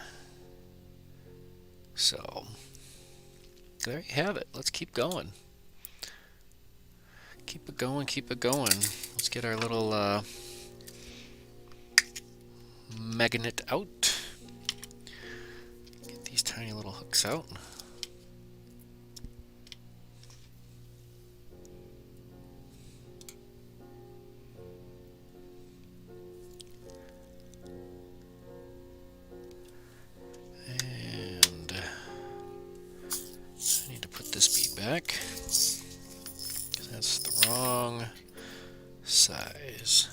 [SPEAKER 1] So there you have it. Let's keep going. Keep it going, keep it going. Let's get our little magnet out. Get these tiny little hooks out. And I need to put this bead back. That's the wrong size.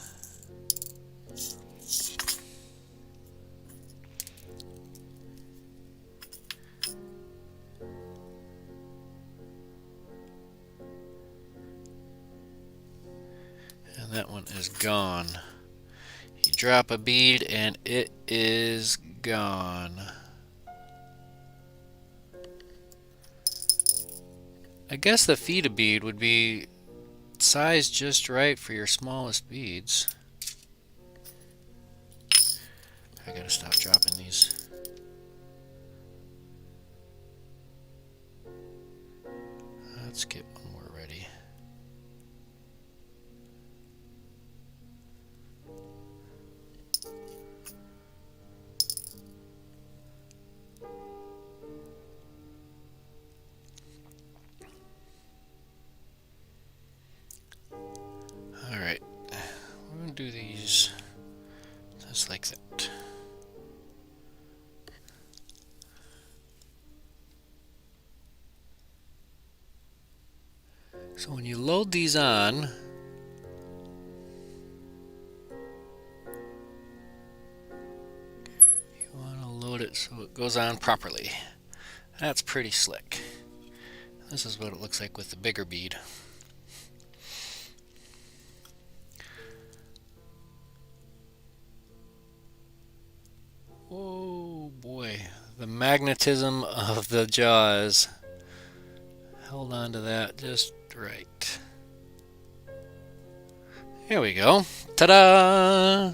[SPEAKER 1] And that one is gone. You drop a bead and it is gone. I guess the feed a bead would be sized just right for your smallest beads. I gotta stop dropping these. Let's get one more ready. Alright, we're going to do these just like that. So when you load these on, you want to load it so it goes on properly. That's pretty slick. This is what it looks like with the bigger bead. Oh boy, the magnetism of the jaws. Held on to that just right. Here we go. Ta-da!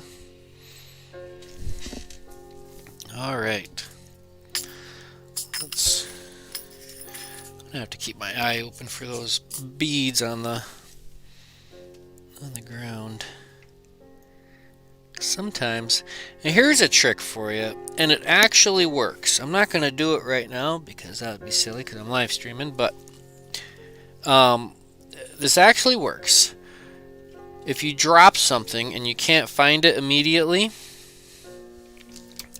[SPEAKER 1] All right. I'm gonna have to keep my eye open for those beads on the ground. Sometimes, and here's a trick for you, and it actually works. I'm not going to do it right now because that would be silly because I'm live streaming, but this actually works. If you drop something and you can't find it immediately,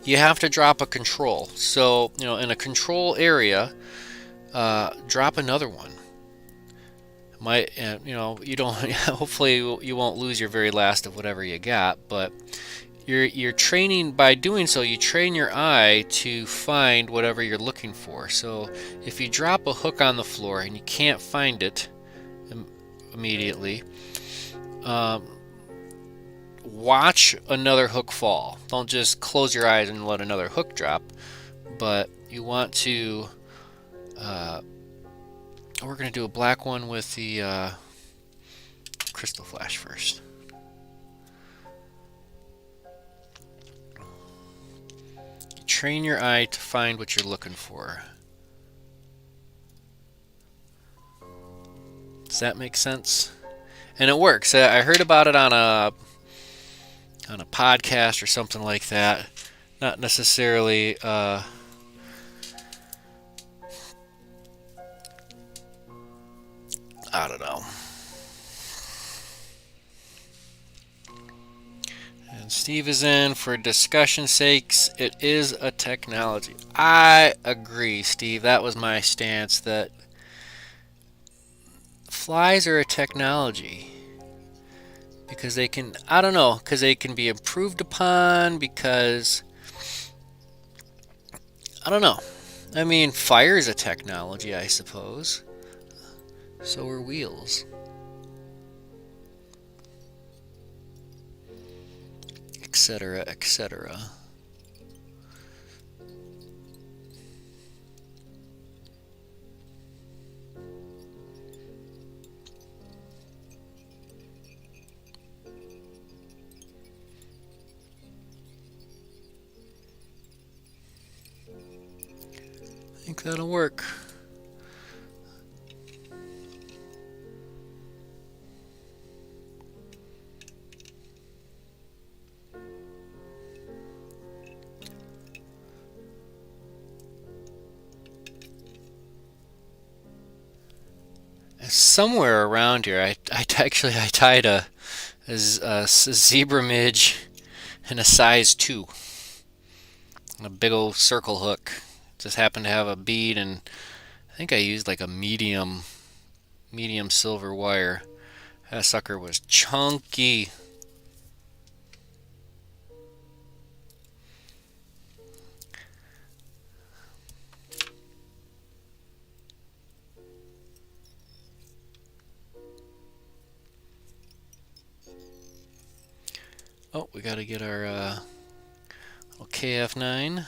[SPEAKER 1] you have to drop a control. So, in a control area, drop another one. You don't. Hopefully, you won't lose your very last of whatever you got. But you're training by doing so. You train your eye to find whatever you're looking for. So if you drop a hook on the floor and you can't find it immediately, watch another hook fall. Don't just close your eyes and let another hook drop. But you want to. We're going to do a black one with the crystal flash first. Train your eye to find what you're looking for. Does that make sense? And it works. I heard about it on a podcast or something like that. Not necessarily I don't know. And Steve is in for discussion's sakes. It is a technology. I agree, Steve. That was my stance, that flies are a technology. Because they can, I don't know, because they can be improved upon, because I don't know. I mean, fire is a technology, I suppose. So are wheels, etc., etc. I think that'll work. Somewhere around here, I actually I tied a zebra midge and a size 2, a big old circle hook. Just happened to have a bead, and I think I used like a medium silver wire. That sucker was chunky. Oh, we got to get our little KF9.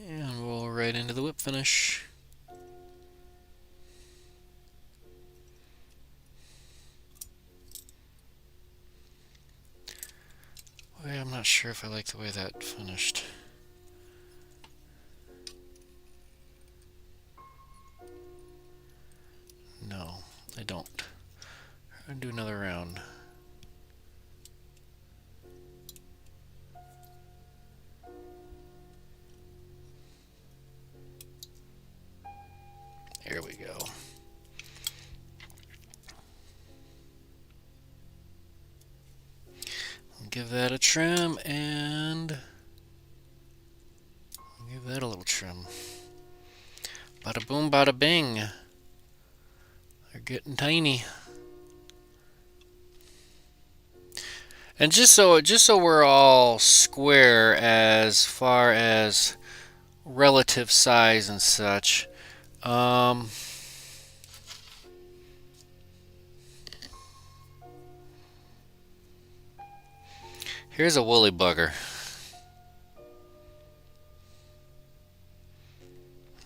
[SPEAKER 1] And roll right into the whip finish. Wait, I'm not sure if I like the way that finished. No, I don't. I'm gonna do another round. Here we go. Give that a trim and give that a little trim. Bada boom, bada bing. They're getting tiny. And just so we're all square as far as relative size and such, here's a woolly bugger.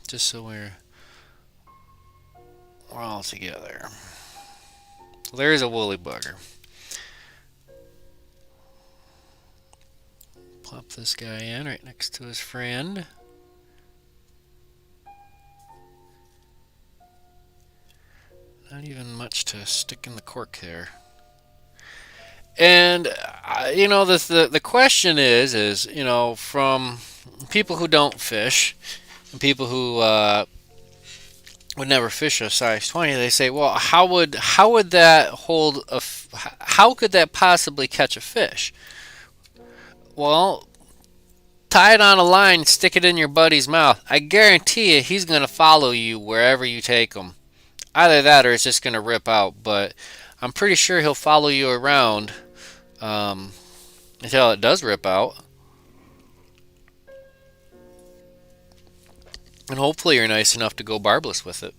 [SPEAKER 1] Just so we're all together. So there's a woolly bugger. Plop this guy in right next to his friend. Not even much to stick in the cork there. And you know, the question is you know, from people who don't fish and people who would never fish a size 20, they say, well, how would that hold how could that possibly catch a fish? Well, tie it on a line, stick it in your buddy's mouth. I guarantee you, he's gonna follow you wherever you take him. Either that, or it's just gonna rip out. But I'm pretty sure he'll follow you around um, until it does rip out. And hopefully you're nice enough to go barbless with it.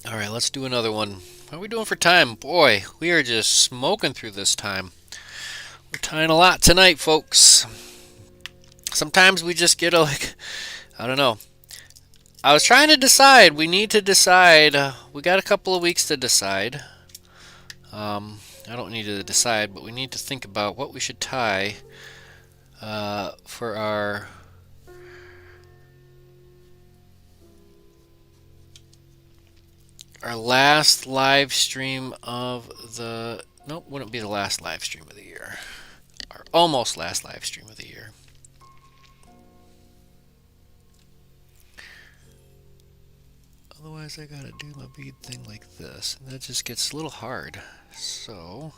[SPEAKER 1] Alright, let's do another one. How are we doing for time? Boy, we are just smoking through this time. We're tying a lot tonight, folks. Sometimes we just get I don't know. I was trying to decide. We need to decide. We got a couple of weeks to decide. I don't need to decide, but we need to think about what we should tie for our last live stream of the... Nope, wouldn't be the last live stream of the year. Our almost last live stream of the year. Otherwise I gotta do my bead thing like this, and that just gets a little hard. So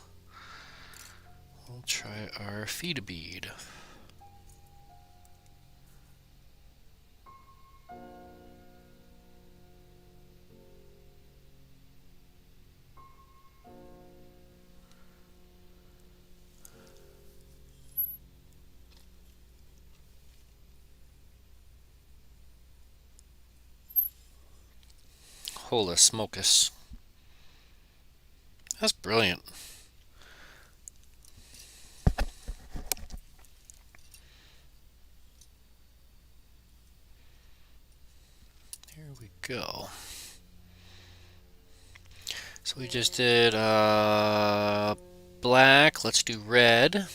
[SPEAKER 1] We'll try our feed bead. Holy smokus. That's brilliant. Here we go. So we just did black. Let's do red.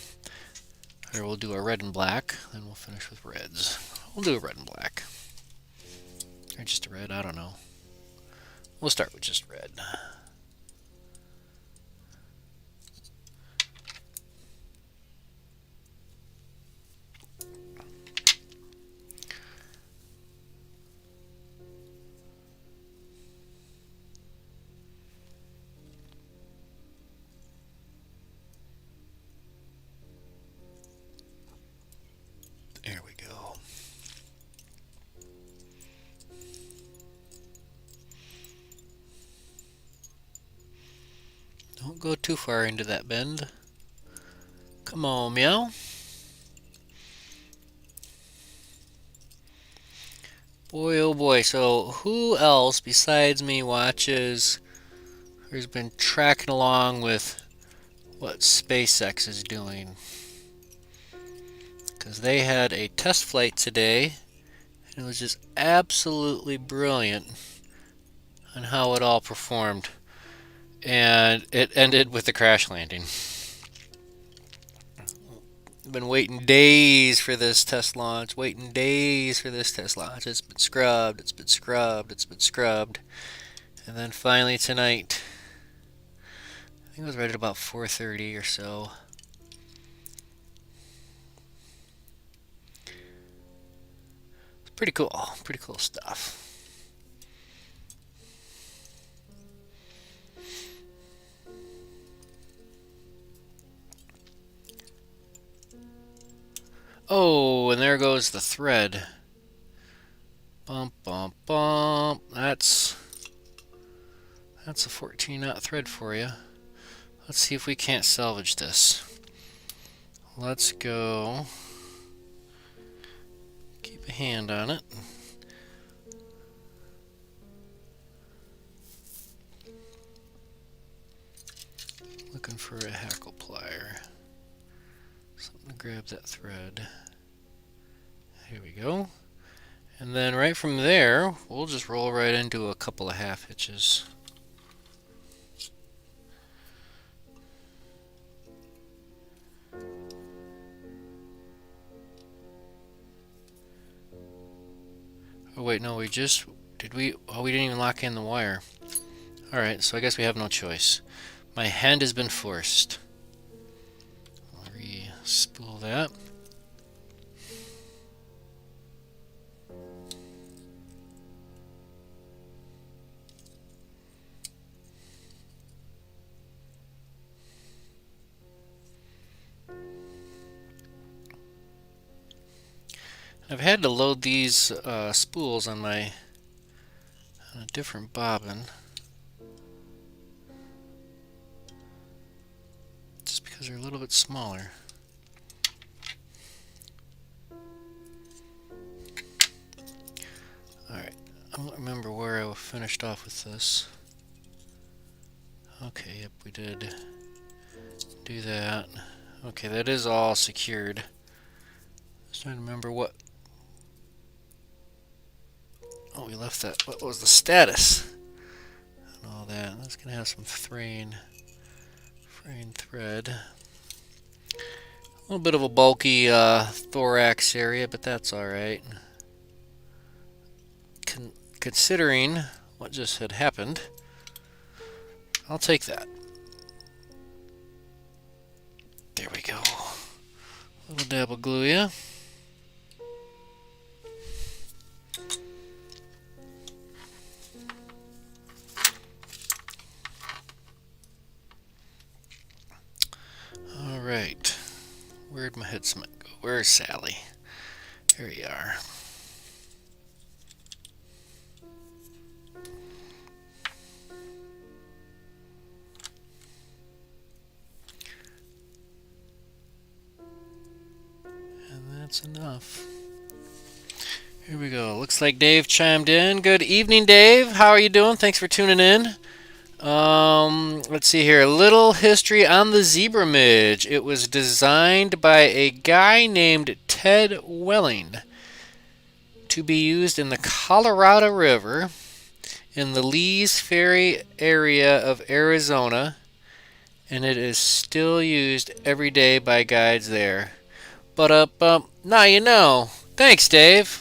[SPEAKER 1] Or we'll do a red and black. Then we'll finish with reds. We'll do a red and black. Or just a red, I don't know. We'll start with just red. There we go. Don't go too far into that bend. Come on, meow. Boy, oh boy. So who else besides me watches or has been tracking along with what SpaceX is doing? Because they had a test flight today, and it was just absolutely brilliant on how it all performed. And it ended with a crash landing. Been waiting days for this test launch, waiting days for this test launch. It's been scrubbed, it's been scrubbed, it's been scrubbed. And then finally tonight, I think it was right at about 4:30 or so. It's pretty cool stuff. Oh, and there goes the thread. Bump, bump, bump. That's a 14-knot thread for you. Let's see if we can't salvage this. Let's go. Keep a hand on it. Looking for a hackle plier. Something to grab that thread. Here we go. And then right from there, we'll just roll right into a couple of half hitches. Oh wait, no, we just, we didn't even lock in the wire. Alright, so I guess we have no choice. My hand has been forced. I'll re-spool that. I've had to load these spools on a different bobbin, just because they're a little bit smaller. Alright, I don't remember where I finished off with this. Okay, yep, we did do that. Okay, that is all secured. Just trying to remember what. Oh, we left that. What was the status? And all that. That's gonna have some fraying thread. A little bit of a bulky thorax area, but that's all right. Considering what just had happened, I'll take that. There we go. A little dab of glue, yeah. All right. Where'd my head cement go? Where's Sally? Here you are. And that's enough. Here we go. Looks like Dave chimed in. Good evening, Dave. How are you doing? Thanks for tuning in. Let's see here. A little history on the zebra midge. It was designed by a guy named Ted Welling to be used in the Colorado River in the Lee's Ferry area of Arizona, and it is still used every day by guides there. But now you know. Thanks, Dave.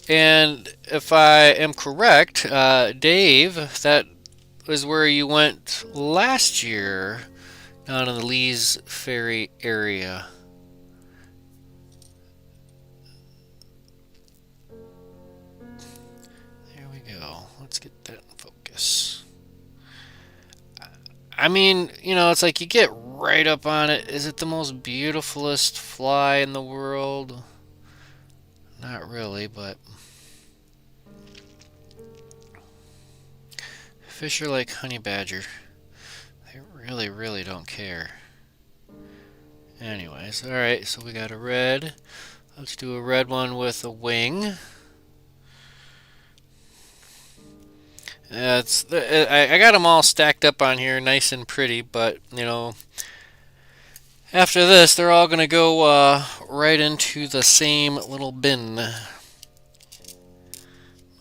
[SPEAKER 1] And if I am correct, Dave, that was where you went last year, down in the Lee's Ferry area. There we go. Let's get that in focus. I mean, it's like you get right up on it. Is it the most beautifulest fly in the world? Not really, but fish are like honey badger. They really, really don't care. Anyways, alright, so we got a red. Let's do a red one with a wing. I got them all stacked up on here, nice and pretty, but, after this, they're all going to go right into the same little bin.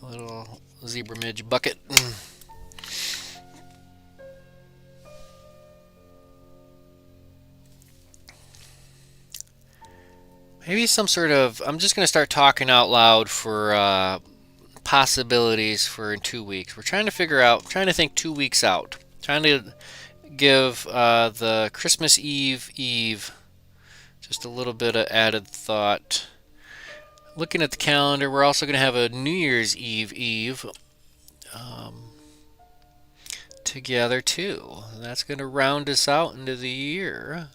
[SPEAKER 1] Little zebra midge bucket. Maybe some sort of... I'm just going to start talking out loud for possibilities for in 2 weeks. We're trying to figure out... trying to think 2 weeks out. Trying to give the Christmas Eve just a little bit of added thought. Looking at the calendar, we're also going to have a New Year's Eve together too. That's going to round us out into the year.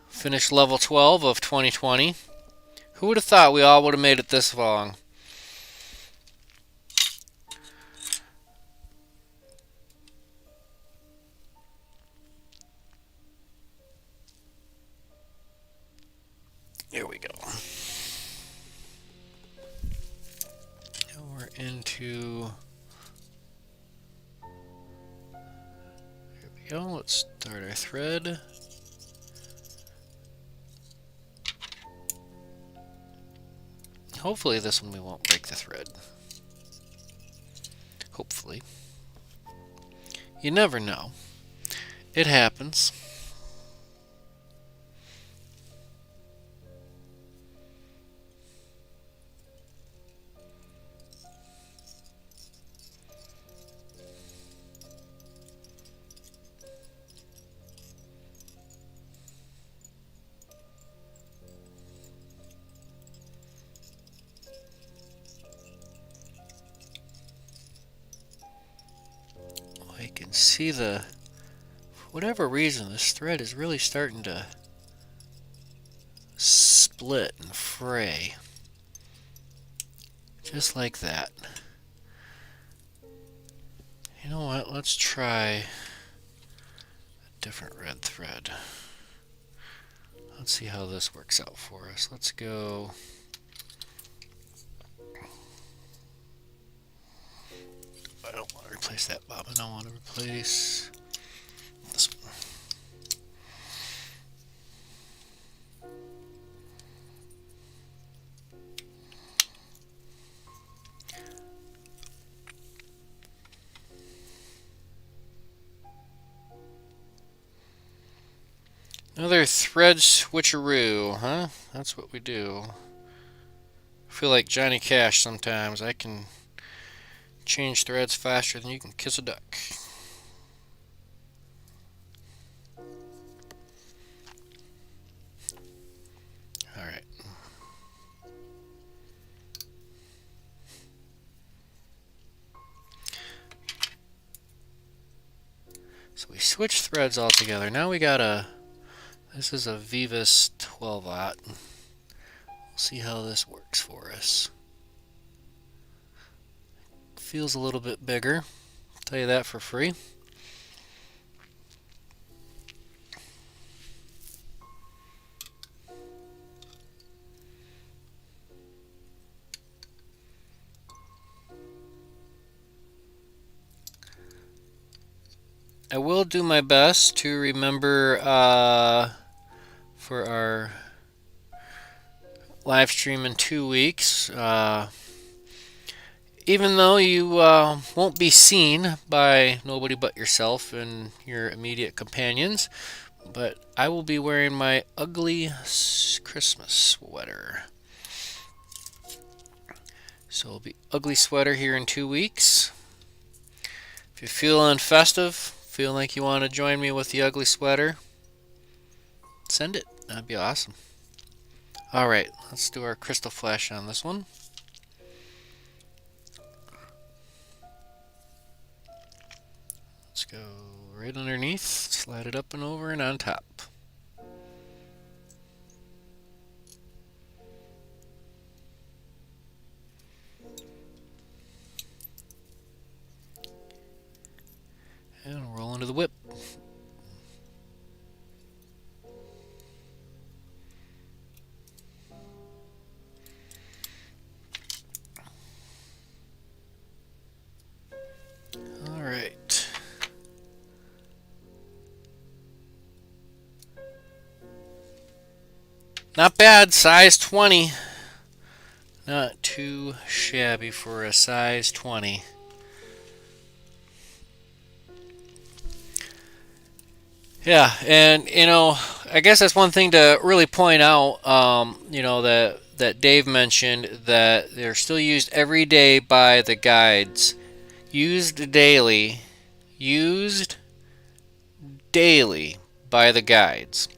[SPEAKER 1] Finished level 12 of 2020. Who would have thought we all would have made it this long? Here we go. Now we're into... Here we go. Let's start our thread. Hopefully this one we won't break the thread. Hopefully. You never know. It happens. I can see for whatever reason, this thread is really starting to split and fray. Just like that. You know what? Let's try a different red thread. Let's see how this works out for us. Let's go... I don't want to replace that bobbin. I want to replace this one. Another thread switcheroo, huh? That's what we do. I feel like Johnny Cash sometimes. I can change threads faster than you can kiss a duck. Alright. So we switch threads altogether. Now we got this is a Vivus 12-aught. We'll see how this works for us. Feels a little bit bigger. I'll tell you that for free. I will do my best to remember for our live stream in 2 weeks. Even though you won't be seen by nobody but yourself and your immediate companions, but I will be wearing my ugly Christmas sweater. So it'll be ugly sweater here in 2 weeks. If you're feeling festive, feel like you want to join me with the ugly sweater, send it. That'd be awesome. Alright, let's do our crystal flash on this one. Let's go right underneath, slide it up and over and on top. And roll into the whip. Alright. Not bad, size 20. Not too shabby for a size 20. Yeah, and I guess that's one thing to really point out. That Dave mentioned that they're still used every day by the guides, used daily by the guides.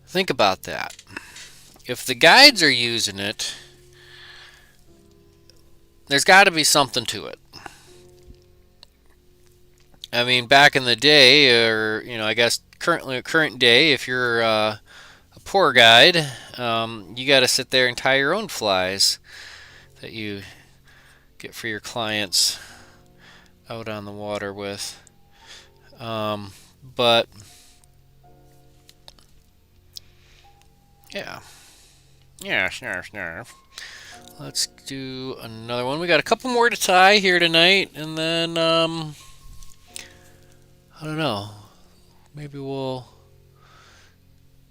[SPEAKER 1] Think about that. If the guides are using it, there's got to be something to it. I mean, back in the day, or I guess current day, if you're a poor guide, you got to sit there and tie your own flies that you get for your clients out on the water with. But yeah, snarf. Let's do another one. We got a couple more to tie here tonight, and then I don't know. Maybe we'll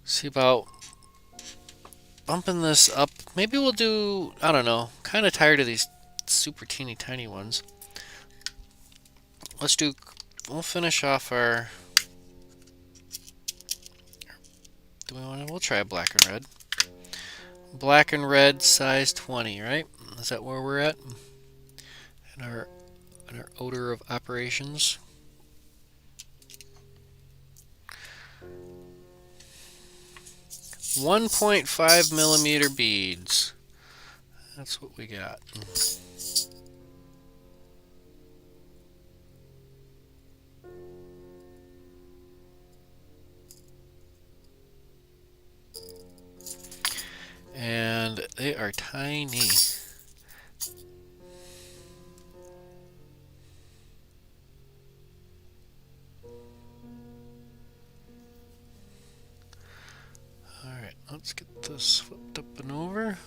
[SPEAKER 1] see about bumping this up. Maybe we'll do, I don't know. Kind of tired of these super teeny tiny ones. We'll finish off our, we'll try a black and red. Black and red size 20, right? Is that where we're at? In our order of operations. .5mm beads. That's what we got. And they are tiny. Alright, let's get this flipped up and over.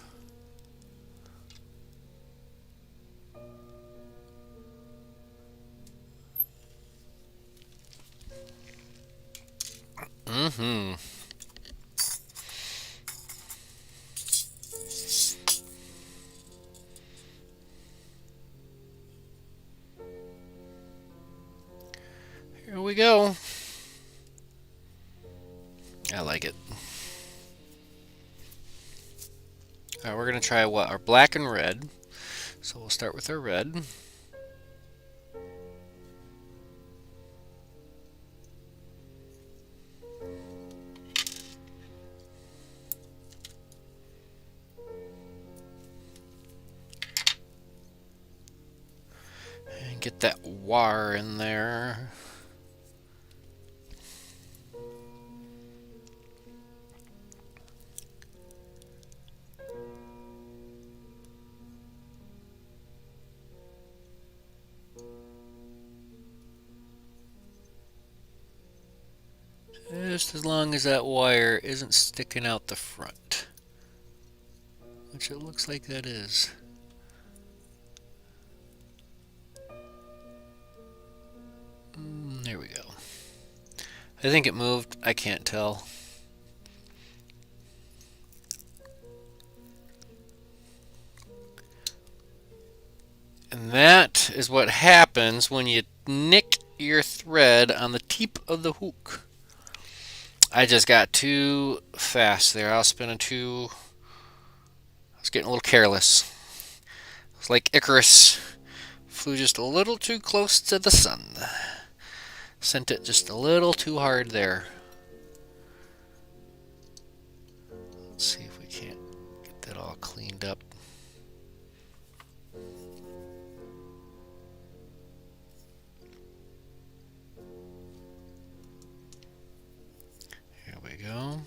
[SPEAKER 1] Here we go. I like it. Alright, we're going to try what? Our black and red. So we'll start with our red. And Get that wire in there. Just as long as that wire isn't sticking out the front, which it looks like that is. There we go. I think it moved. I can't tell. And that is what happens when you nick your thread on the tip of the hook. I just got too fast there. I was spinning too... I was getting a little careless. It's like Icarus. Flew just a little too close to the sun. Sent it just a little too hard there. Let's see if we can't get that all cleaned up. Here we go.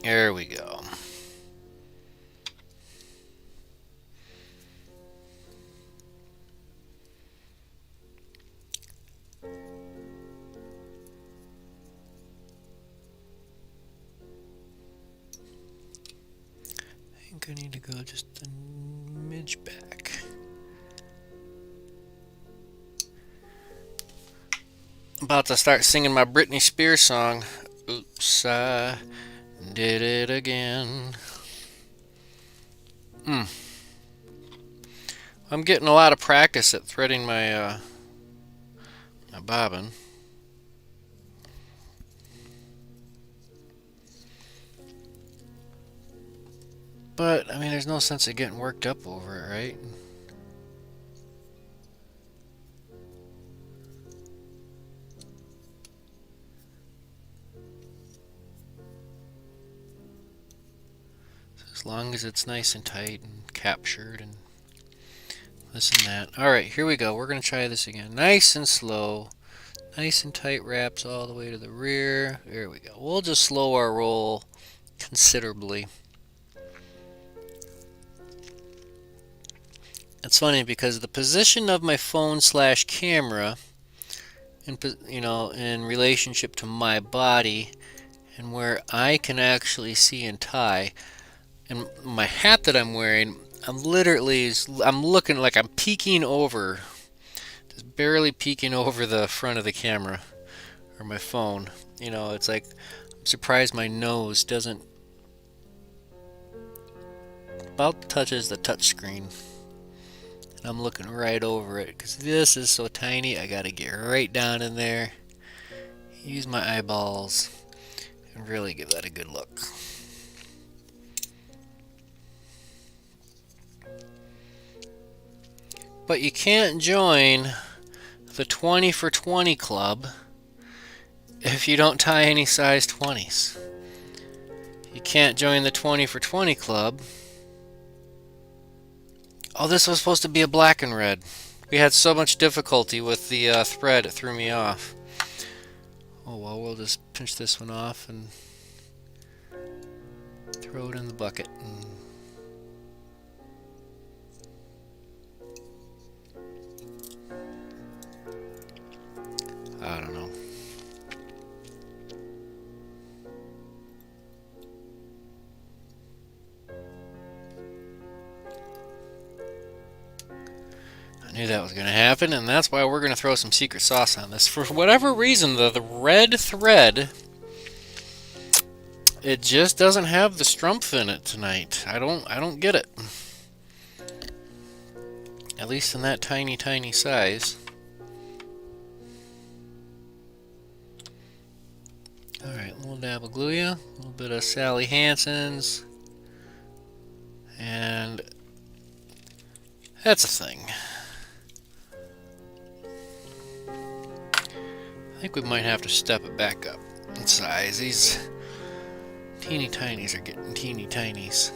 [SPEAKER 1] There we go. I think I need to go just a midge back. I'm about to start singing my Britney Spears song. Oops, I did it again. I'm getting a lot of practice at threading my my bobbin. But, I mean, there's no sense of getting worked up over it, right? As long as it's nice and tight and captured and this and that. Alright, here we go. We're going to try this again. Nice and slow. Nice and tight wraps all the way to the rear. There we go. We'll just slow our roll considerably. It's funny because the position of my phone / camera in relationship to my body and where I can actually see and tie, and my hat that I'm wearing, I'm looking like I'm peeking over, just barely peeking over the front of the camera or my phone. It's like I'm surprised my nose doesn't about touches the touch screen. And I'm looking right over it because this is so tiny. I gotta get right down in there, use my eyeballs, and really give that a good look. But you can't join the 20 for 20 club if you don't tie any size 20s. You can't join the 20 for 20 club. Oh, this was supposed to be a black and red. We had so much difficulty with the thread, it threw me off. Oh well, we'll just pinch this one off and throw it in the bucket. I don't know. I knew that was going to happen, and that's why we're going to throw some secret sauce on this. For whatever reason, the red thread, it just doesn't have the strumpf in it tonight. I don't get it. At least in that tiny size. Alright, a little dab of Gluya, a little bit of Sally Hansen's, and that's a thing. I think we might have to step it back up in size. These teeny tinies are getting teeny tinies.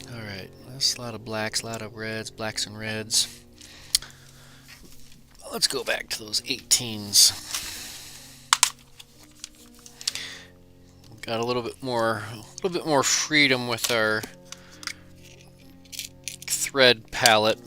[SPEAKER 1] Alright, that's a lot of blacks, a lot of reds, blacks and reds. Let's go back to those 18s. Got a little bit more freedom with our thread palette.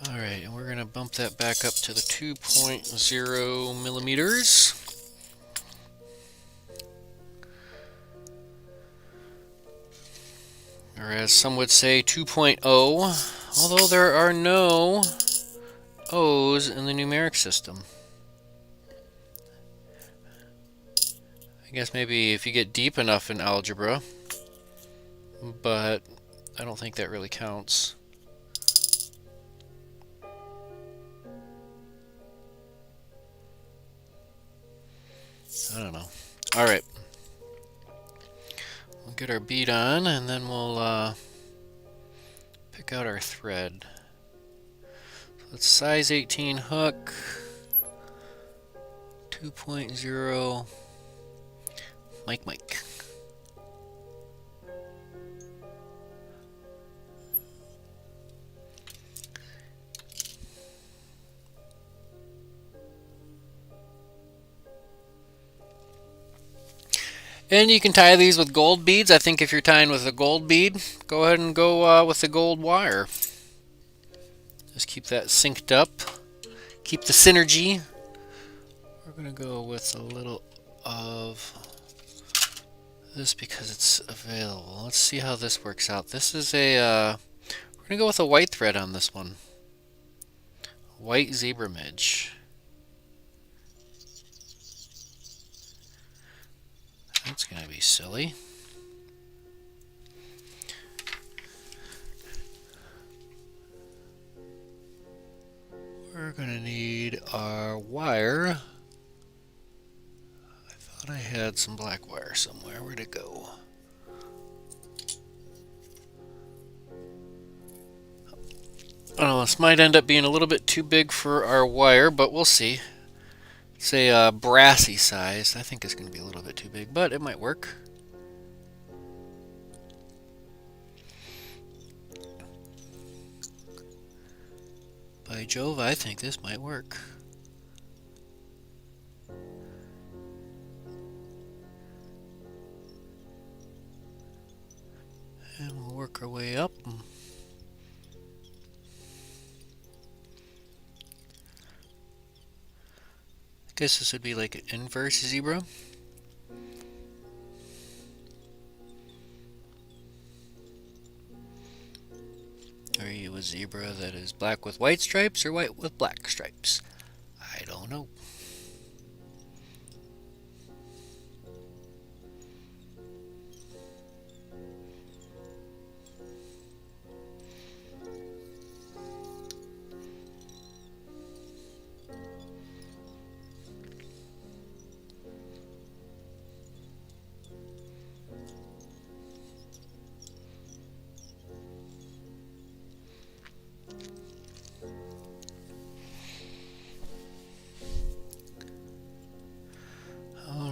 [SPEAKER 1] Alright, and we're going to bump that back up to the 2.0 millimeters. Or as some would say, 2.0, although there are no O's in the numeric system. I guess maybe if you get deep enough in algebra, but I don't think that really counts. I don't know. Alright. We'll get our bead on, and then we'll pick out our thread. So it's size 18 hook, 2.0 Mike. And you can tie these with gold beads. I think if you're tying with a gold bead, go ahead and go with the gold wire. Just keep that synced up. Keep the synergy. We're going to go with a little of this because it's available. Let's see how this works out. This is a, we're going to go with a white thread on this one. White zebra midge. That's going to be silly. We're going to need our wire. I thought I had some black wire somewhere. Where'd it go? Oh, this might end up being a little bit too big for our wire, but we'll see. It's a brassy size. I think it's going to be a little bit too big, but it might work. By Jove, I think this might work. And we'll work our way up. I guess this would be like an inverse zebra. Are you a zebra that is black with white stripes or white with black stripes? I don't know.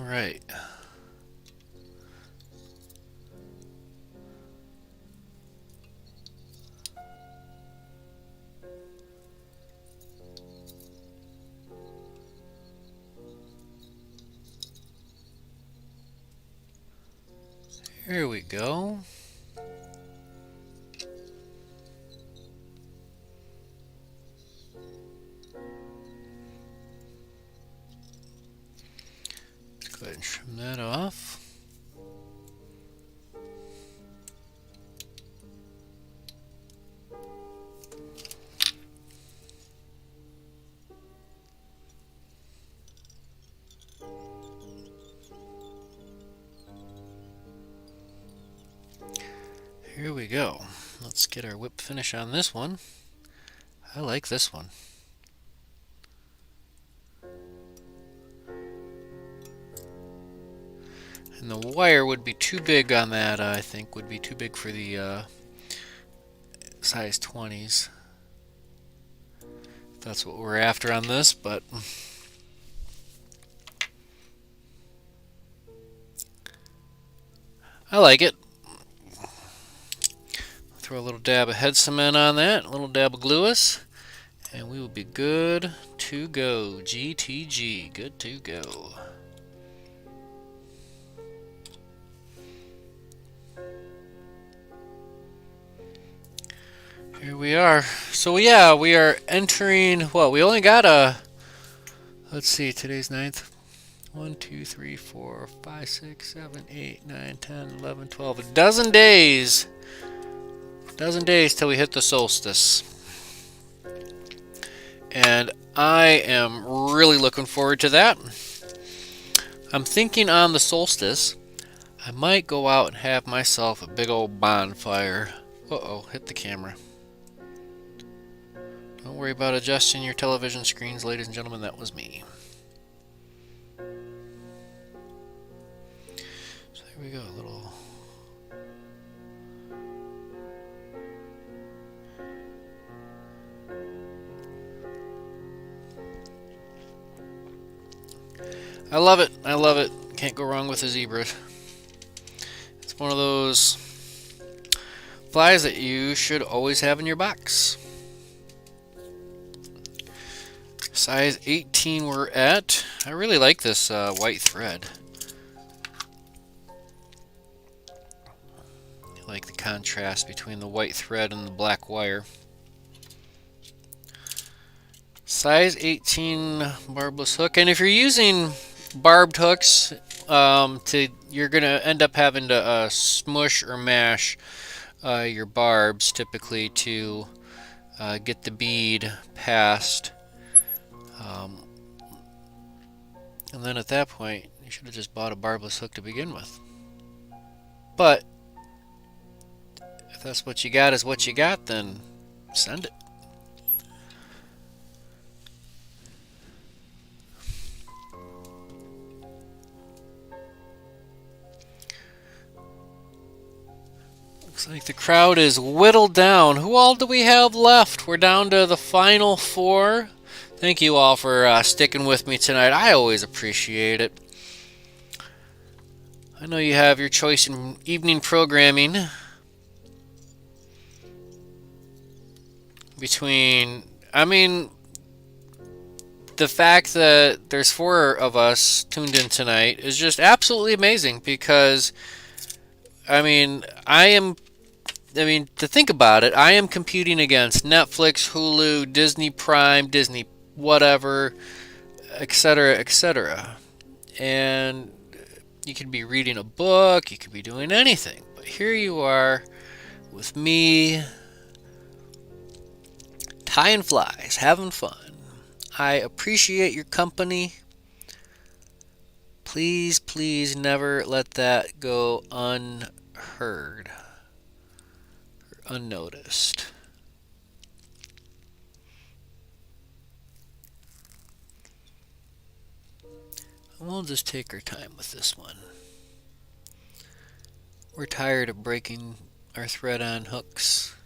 [SPEAKER 1] Right. Here we go. Let's go ahead and trim that off. Here we go. Let's get our whip finish on this one. I like this one. And the wire would be too big on that, I think, would be too big for the size 20s. That's what we're after on this, but I like it. Throw a little dab of head cement on that, a little dab of Gluis, and we will be good to go. GTG, good to go. Here we are. So yeah, we are entering, what, we only got let's see, today's 9th. 1, 2, 3, 4, 5, 6, 7, 8, 9, 10, 11, 12. A dozen days. Dozen days till we hit the solstice. And I am really looking forward to that. I'm thinking on the solstice, I might go out and have myself a big old bonfire. Uh-oh, hit the camera. Don't worry about adjusting your television screens, ladies and gentlemen, that was me. So there we go, a little... I love it, I love it. Can't go wrong with a zebra. It's one of those flies that you should always have in your box. Size 18 we're at. I really like this white thread. I like the contrast between the white thread and the black wire. Size 18 barbless hook. And if you're using barbed hooks, you're going to end up having to smush or mash your barbs typically to get the bead past. And then at that point, you should have just bought a barbless hook to begin with. But if that's what you got is what you got, then send it. Looks like the crowd is whittled down. Who all do we have left? We're down to the final 4. Thank you all for sticking with me tonight. I always appreciate it. I know you have your choice in evening programming between, the fact that there's 4 of us tuned in tonight is just absolutely amazing because, to think about it, I am competing against Netflix, Hulu, Disney Prime, Disney whatever, etc., etc. And you could be reading a book, you could be doing anything. But here you are with me, tying flies, having fun. I appreciate your company. Please, please never let that go unheard or unnoticed. We'll just take our time with this one. We're tired of breaking our thread on hooks.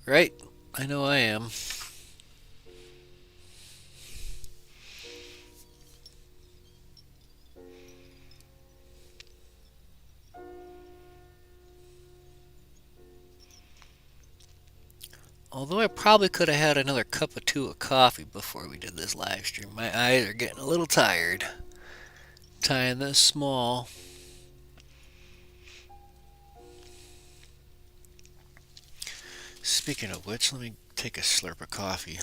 [SPEAKER 1] Right? I know I am. Although I probably could have had another cup or 2 of coffee before we did this live stream. My eyes are getting a little tired tying this small. Speaking of which, let me take a slurp of coffee.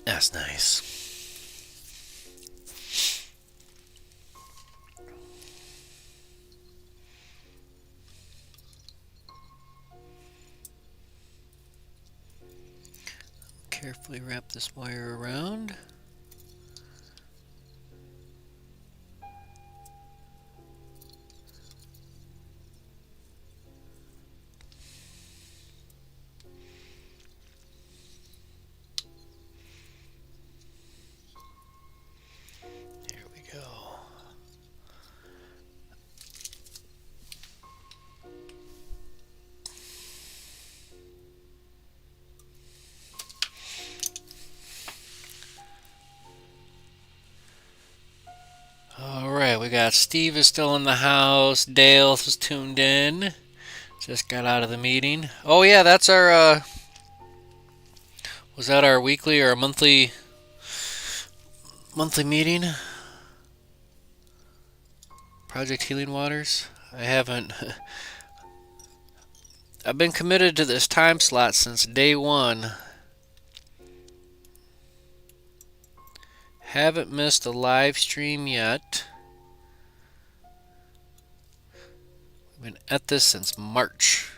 [SPEAKER 1] That's nice. Carefully wrap this wire around. got Steve is still in the house. Dale is tuned in. Just got out of the meeting. Oh yeah, that's our. Was that our weekly or monthly meeting? Project Healing Waters. I haven't. I've been committed to this time slot since day one. Haven't missed a live stream yet. I've been at this since March.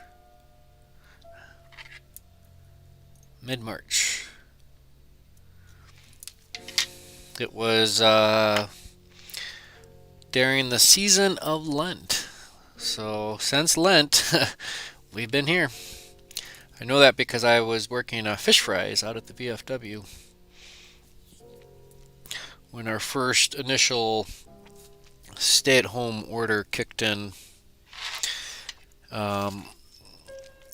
[SPEAKER 1] Mid-March. It was during the season of Lent. So since Lent, we've been here. I know that because I was working fish fries out at the VFW when our first initial stay-at-home order kicked in. And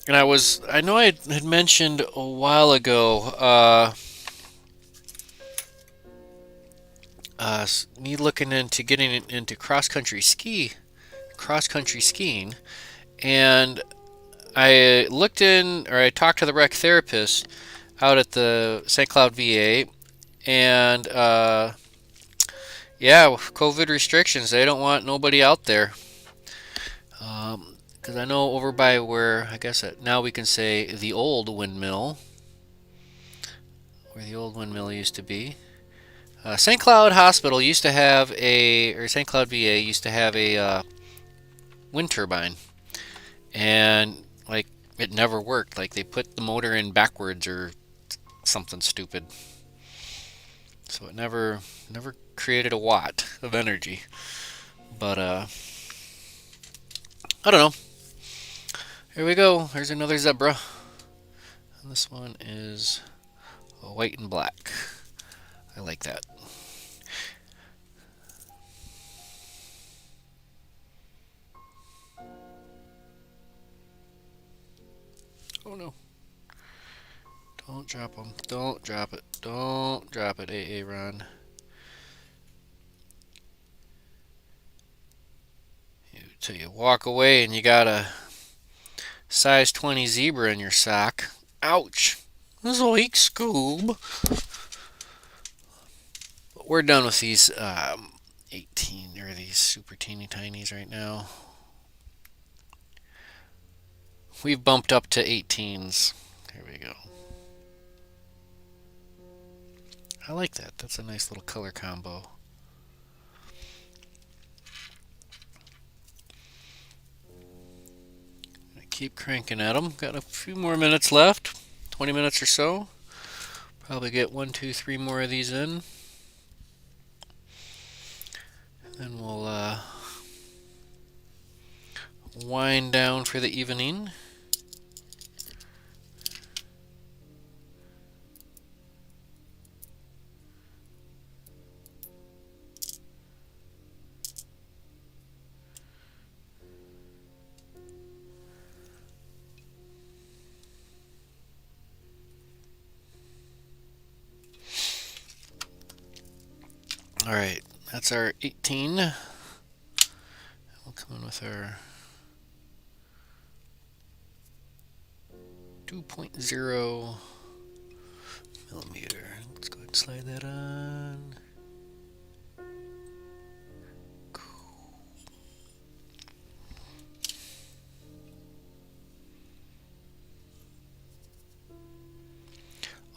[SPEAKER 1] I know I had mentioned a while ago, me looking into getting into cross-country skiing, and I talked to the rec therapist out at the St. Cloud VA, and yeah, COVID restrictions, they don't want nobody out there. Because I know over by where, I guess now we can say the old windmill, where the old windmill used to be. St. Cloud Hospital used to have or St. Cloud VA used to have a wind turbine, and like it never worked. Like they put the motor in backwards or something stupid, so it never created a watt of energy. But I don't know. Here we go. There's another zebra, and this one is white and black. I like that. Oh no. Don't drop them. Don't drop it. Don't drop it, AA Ron. Till you walk away and you got a size 20 zebra in your sock. Ouch. Zoink, Scoob. But we're done with these 18 or these super teeny tinies right now. We've bumped up to 18s. Here we go. I like that. That's a nice little color combo. Keep cranking at them. Got a few more minutes left. 20 minutes or so. Probably get 1, 2, 3 more of these in. And then we'll wind down for the evening. Alright, that's our 18. We'll come in with our 2.0 millimeter. Let's go ahead and slide that on.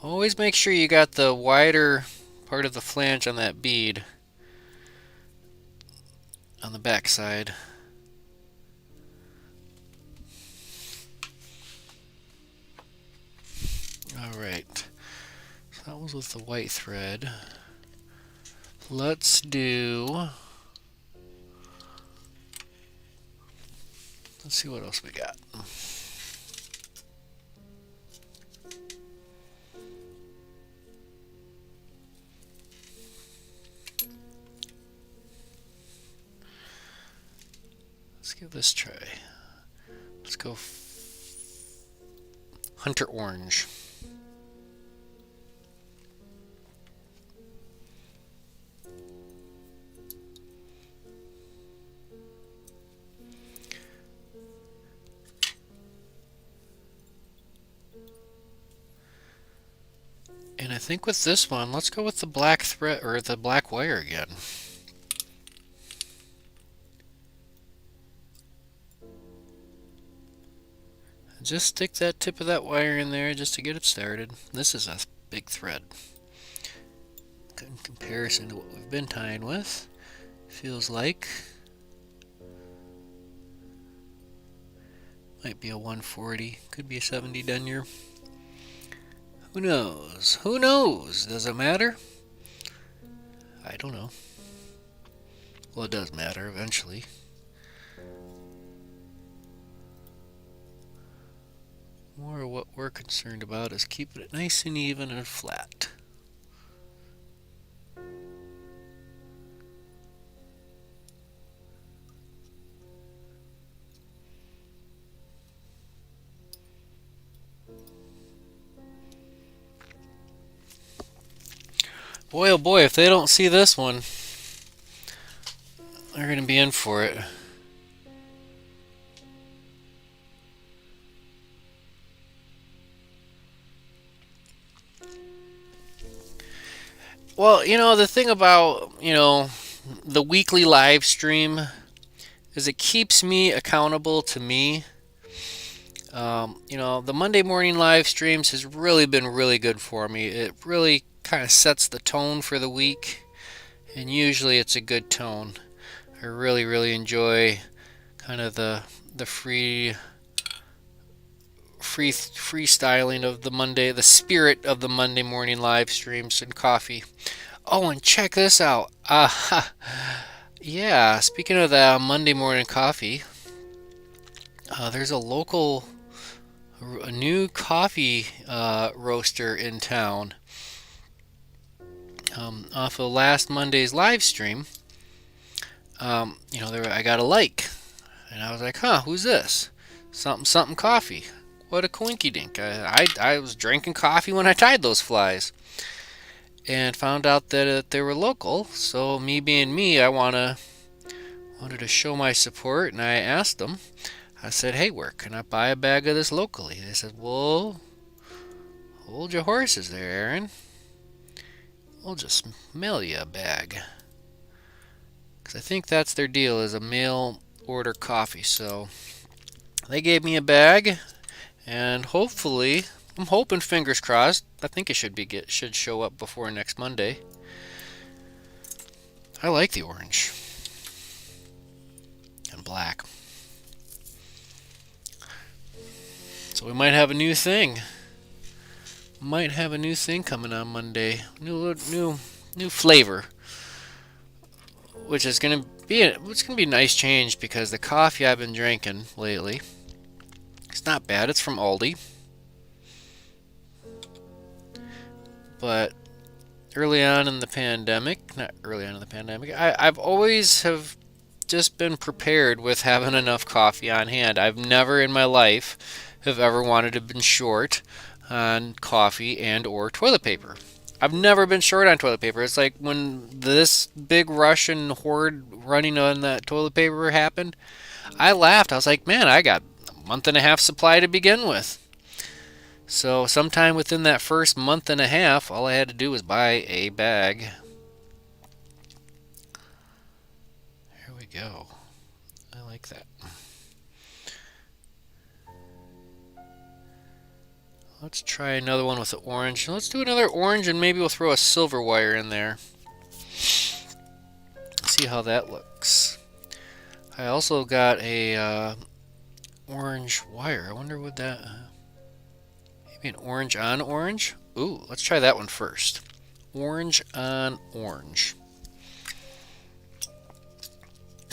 [SPEAKER 1] Always make sure you got the wider part of the flange on that bead on the back side. Alright, so that was with the white thread. Let's see what else we got. Let's give this a try. Let's go Hunter Orange. think with this one, let's go with the black thread or the black wire again. Just stick that tip of that wire in there just to get it started. This is a big thread. In comparison to what we've been tying with, feels like might be a 140, could be a 70 denier. Who knows? Who knows? Does it matter? I don't know. Well, it does matter eventually. More what we're concerned about is keeping it nice and even and flat. Boy, oh boy, if they don't see this one, they're going to be in for it. Well, the thing about, the weekly live stream is it keeps me accountable to me. The Monday morning live streams has really been really good for me. It really kind of sets the tone for the week, and usually it's a good tone. I really, really enjoy kind of the freestyling of the spirit of the Monday morning live streams and coffee. Oh, and check this out. Yeah, speaking of the Monday morning coffee, there's a new coffee roaster in town. Off of last Monday's live stream, I got a like, and I was like, who's this? Something something coffee. What a coinky dink. I was drinking coffee when I tied those flies, and found out that they were local. So me being me, I wanted to show my support, and I asked them. I said, hey, where can I buy a bag of this locally? They said, well, hold your horses there, Aaron. We'll just mail you a bag. Because I think that's their deal, is a mail order coffee. So they gave me a bag, and hopefully, I'm hoping, fingers crossed, I think it should show up before next Monday. I like the orange and black. So we might have a new thing. Coming on Monday. New flavor, which is gonna be a nice change because the coffee I've been drinking lately, it's not bad. It's from Aldi, but I've always have just been prepared with having enough coffee on hand. I've never in my life have ever wanted to been short on coffee and or toilet paper. I've never been short on toilet paper. It's like when this big Russian horde running on that toilet paper happened, I laughed. I was like, man, I got a month and a half supply to begin with. So sometime within that first month and a half, all I had to do was buy a bag. Here we go. I like that. Let's try another one with the orange. Let's do another orange, and maybe we'll throw a silver wire in there. See how that looks. I also got a orange wire. I wonder would that maybe an orange on orange? Ooh, let's try that one first. Orange on orange.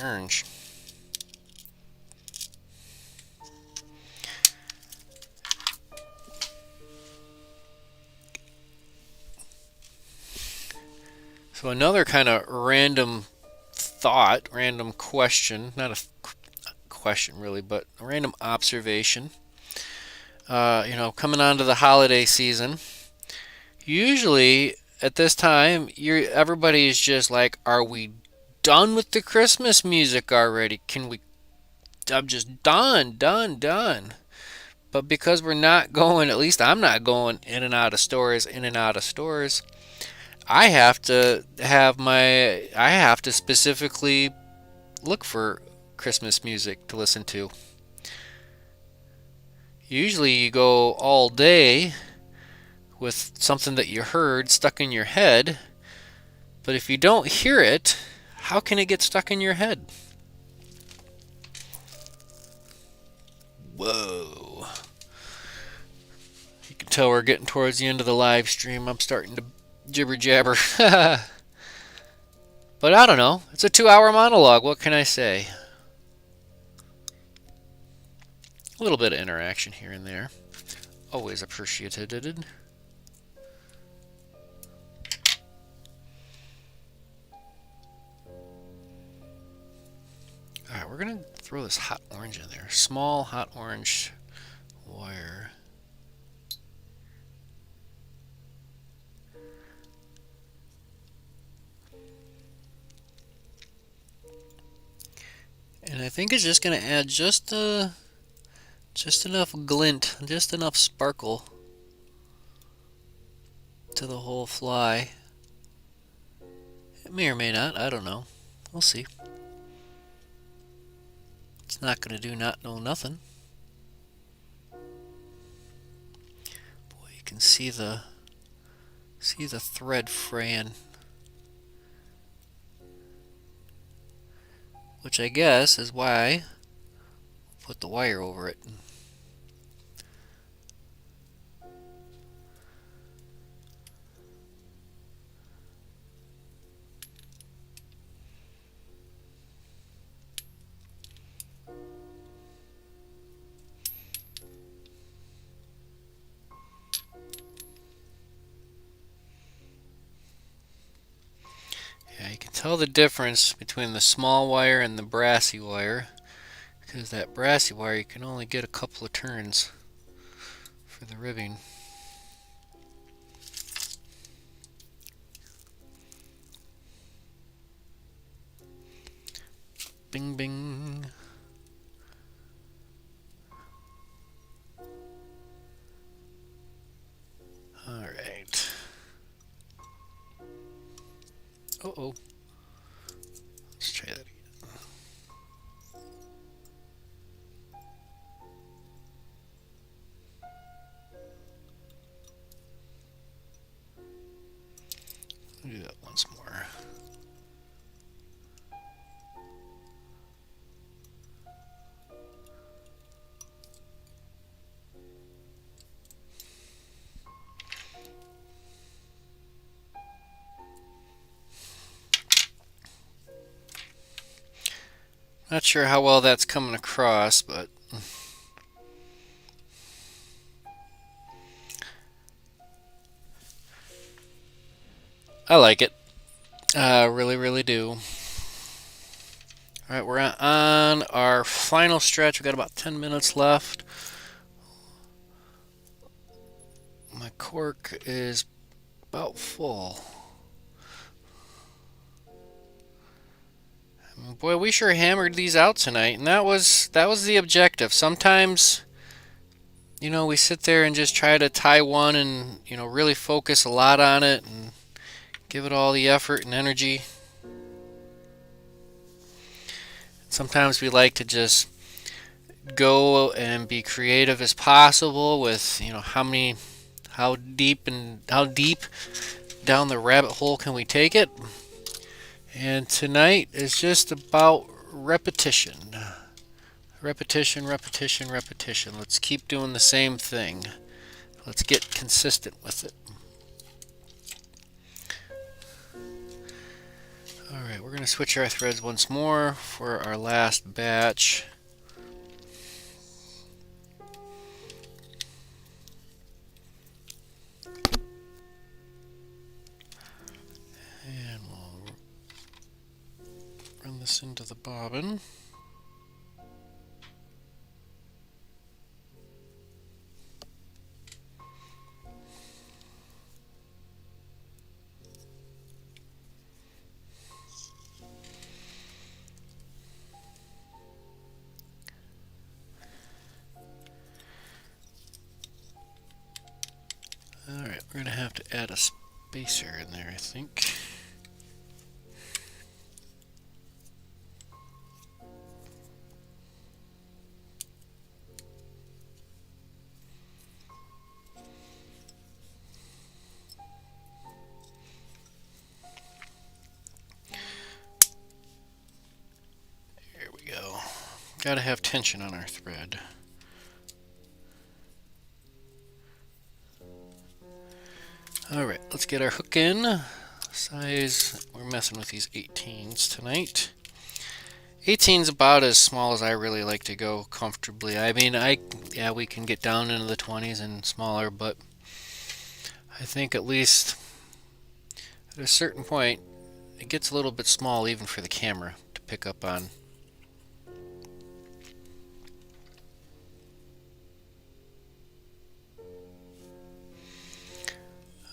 [SPEAKER 1] Orange. So another kind of random thought, random question, not a question really, but a random observation. Coming on to the holiday season, usually at this time, everybody is just like, are we done with the Christmas music already? I'm just done. But because we're not going, at least I'm not going in and out of stores, in and out of stores, I have to specifically look for Christmas music to listen to. Usually you go all day with something that you heard stuck in your head, but if you don't hear it, how can it get stuck in your head? Whoa. You can tell we're getting towards the end of the live stream. I'm starting to jibber jabber. But I don't know. It's a 2-hour monologue. What can I say? A little bit of interaction here and there. Always appreciated. Alright, we're going to throw this hot orange in there. Small hot orange wire. And I think it's just going to add just enough glint, just enough sparkle to the whole fly. It may or may not, I don't know. We'll see. It's not going to do not know nothing. Boy, you can see the thread fraying. Which I guess is why I put the wire over it. Yeah, you can tell the difference between the small wire and the brassy wire, because that brassy wire you can only get a couple of turns for the ribbing. Bing bing. Alright. Uh-oh. Let's try that again. I'll do that once more. Not sure how well that's coming across, but I like it. I really, really do. Alright, we're on our final stretch. We've got about 10 minutes left. My cork is about full. Boy, we sure hammered these out tonight, and that was the objective. Sometimes, we sit there and just try to tie one and, really focus a lot on it and give it all the effort and energy. Sometimes we like to just go and be creative as possible with, how deep down the rabbit hole can we take it? And tonight is just about repetition. Repetition. Let's keep doing the same thing. Let's get consistent with it. Alright, we're going to switch our threads once more for our last batch. And we'll run this into the bobbin. add a spacer in there, I think. There we go. Gotta have tension on our thread. Alright, let's get our hook in. Size, we're messing with these 18s tonight. 18's about as small as I really like to go comfortably. I mean, yeah, we can get down into the 20s and smaller, but I think at least at a certain point, it gets a little bit small even for the camera to pick up on.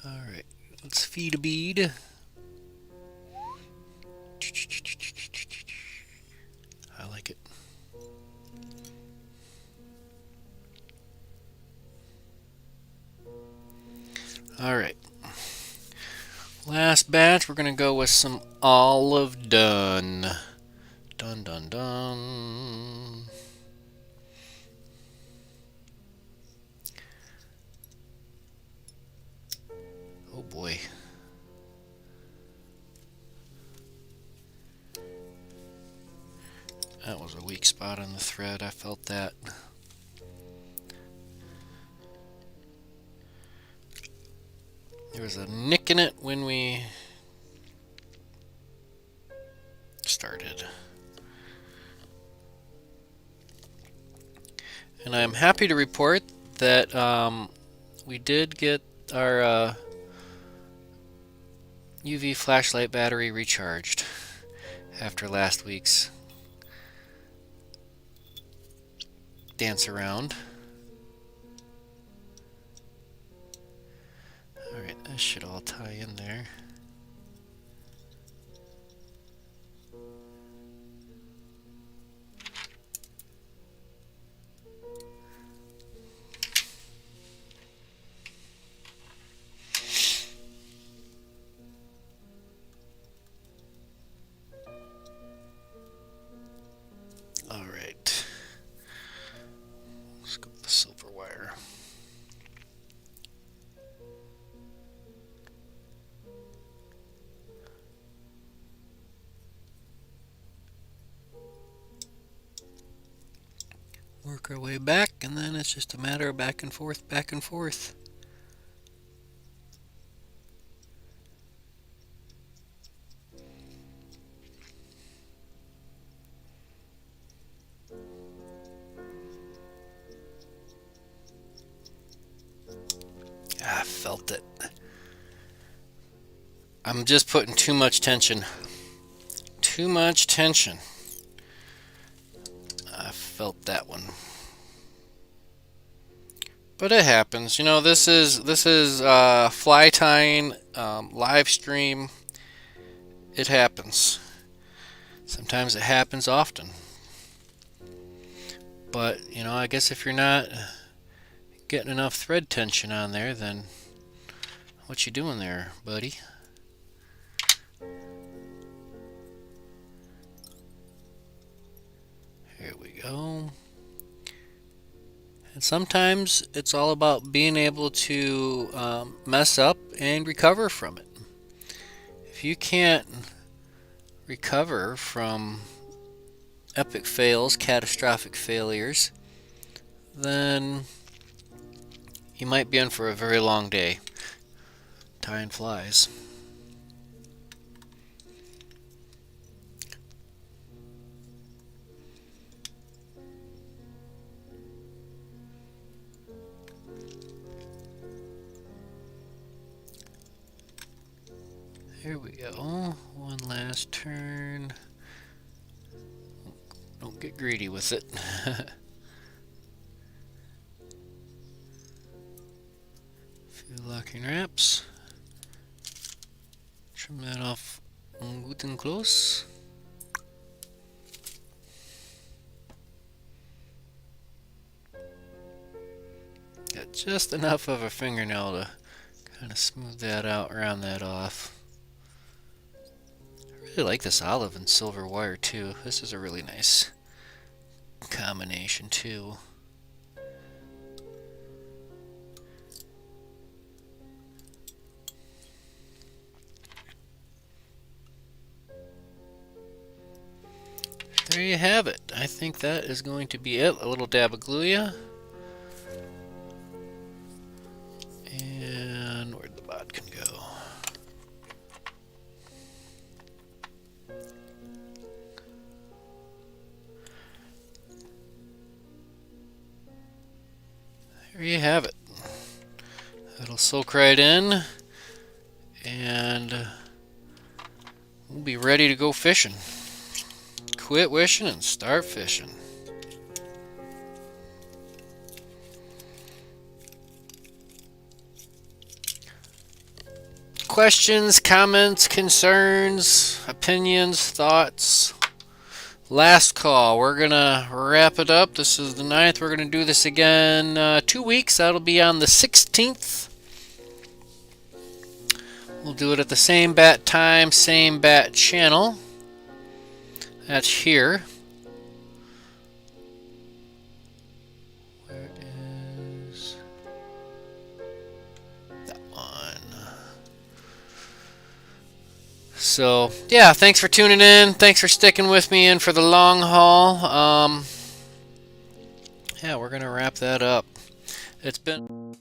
[SPEAKER 1] Alright, let's feed a bead. I like it. Alright. Last batch, we're going to go with some olive dun. Dun dun dun. Oh boy. That was a weak spot on the thread. I felt that. There was a nick in it when we started. And I'm happy to report that we did get our UV flashlight battery recharged after last week's dance around. Alright, that should all tie in there. Alright. Let's go with the silver wire. Work our way back, and then it's just a matter of back and forth, back and forth. I felt it. I'm just putting too much tension. Too much tension. I felt that one. But it happens. You know, this is fly tying live stream. It happens. Sometimes it happens often. But, you know, I guess if you're not getting enough thread tension on there, then what you doing there, buddy? Here we go. And sometimes it's all about being able to mess up and recover from it. If you can't recover from epic fails, catastrophic failures, then you might be in for a very long day tying flies. Here we go. One last turn. Don't get greedy with it. Few locking wraps. Trim that off good and close. Got just enough of a fingernail to Kind of smooth that out, round that off. I really like this olive and silver wire too. This is a really nice combination too. There you have it. I think that is going to be it. A little dab of gluia. And where'd the bodkin go? There you have it. It'll soak right in, and we'll be ready to go fishing. Quit wishing and start fishing. Questions, comments, concerns, opinions, thoughts? Last call. We're gonna wrap it up. This is the 9th. We're gonna do this again 2 weeks. That'll be on the 16th. We'll do it at the same bat time, same bat channel. That's here. Where is that one? So, yeah, thanks for tuning in. Thanks for sticking with me in for the long haul. Yeah, we're going to wrap that up. It's been...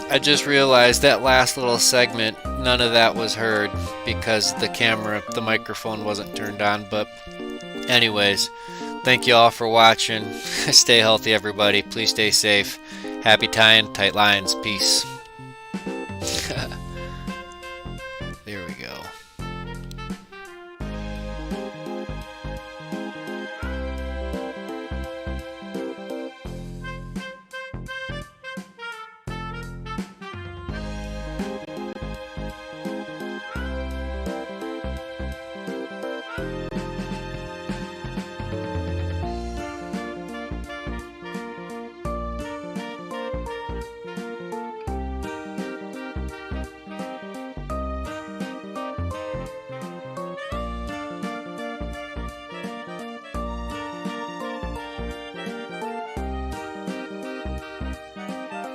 [SPEAKER 1] I just realized that last little segment, none of that was heard because the microphone wasn't turned on. But anyways, thank you all for watching. Stay healthy, everybody. Please stay safe. Happy tying, tight lines. Peace. There we go.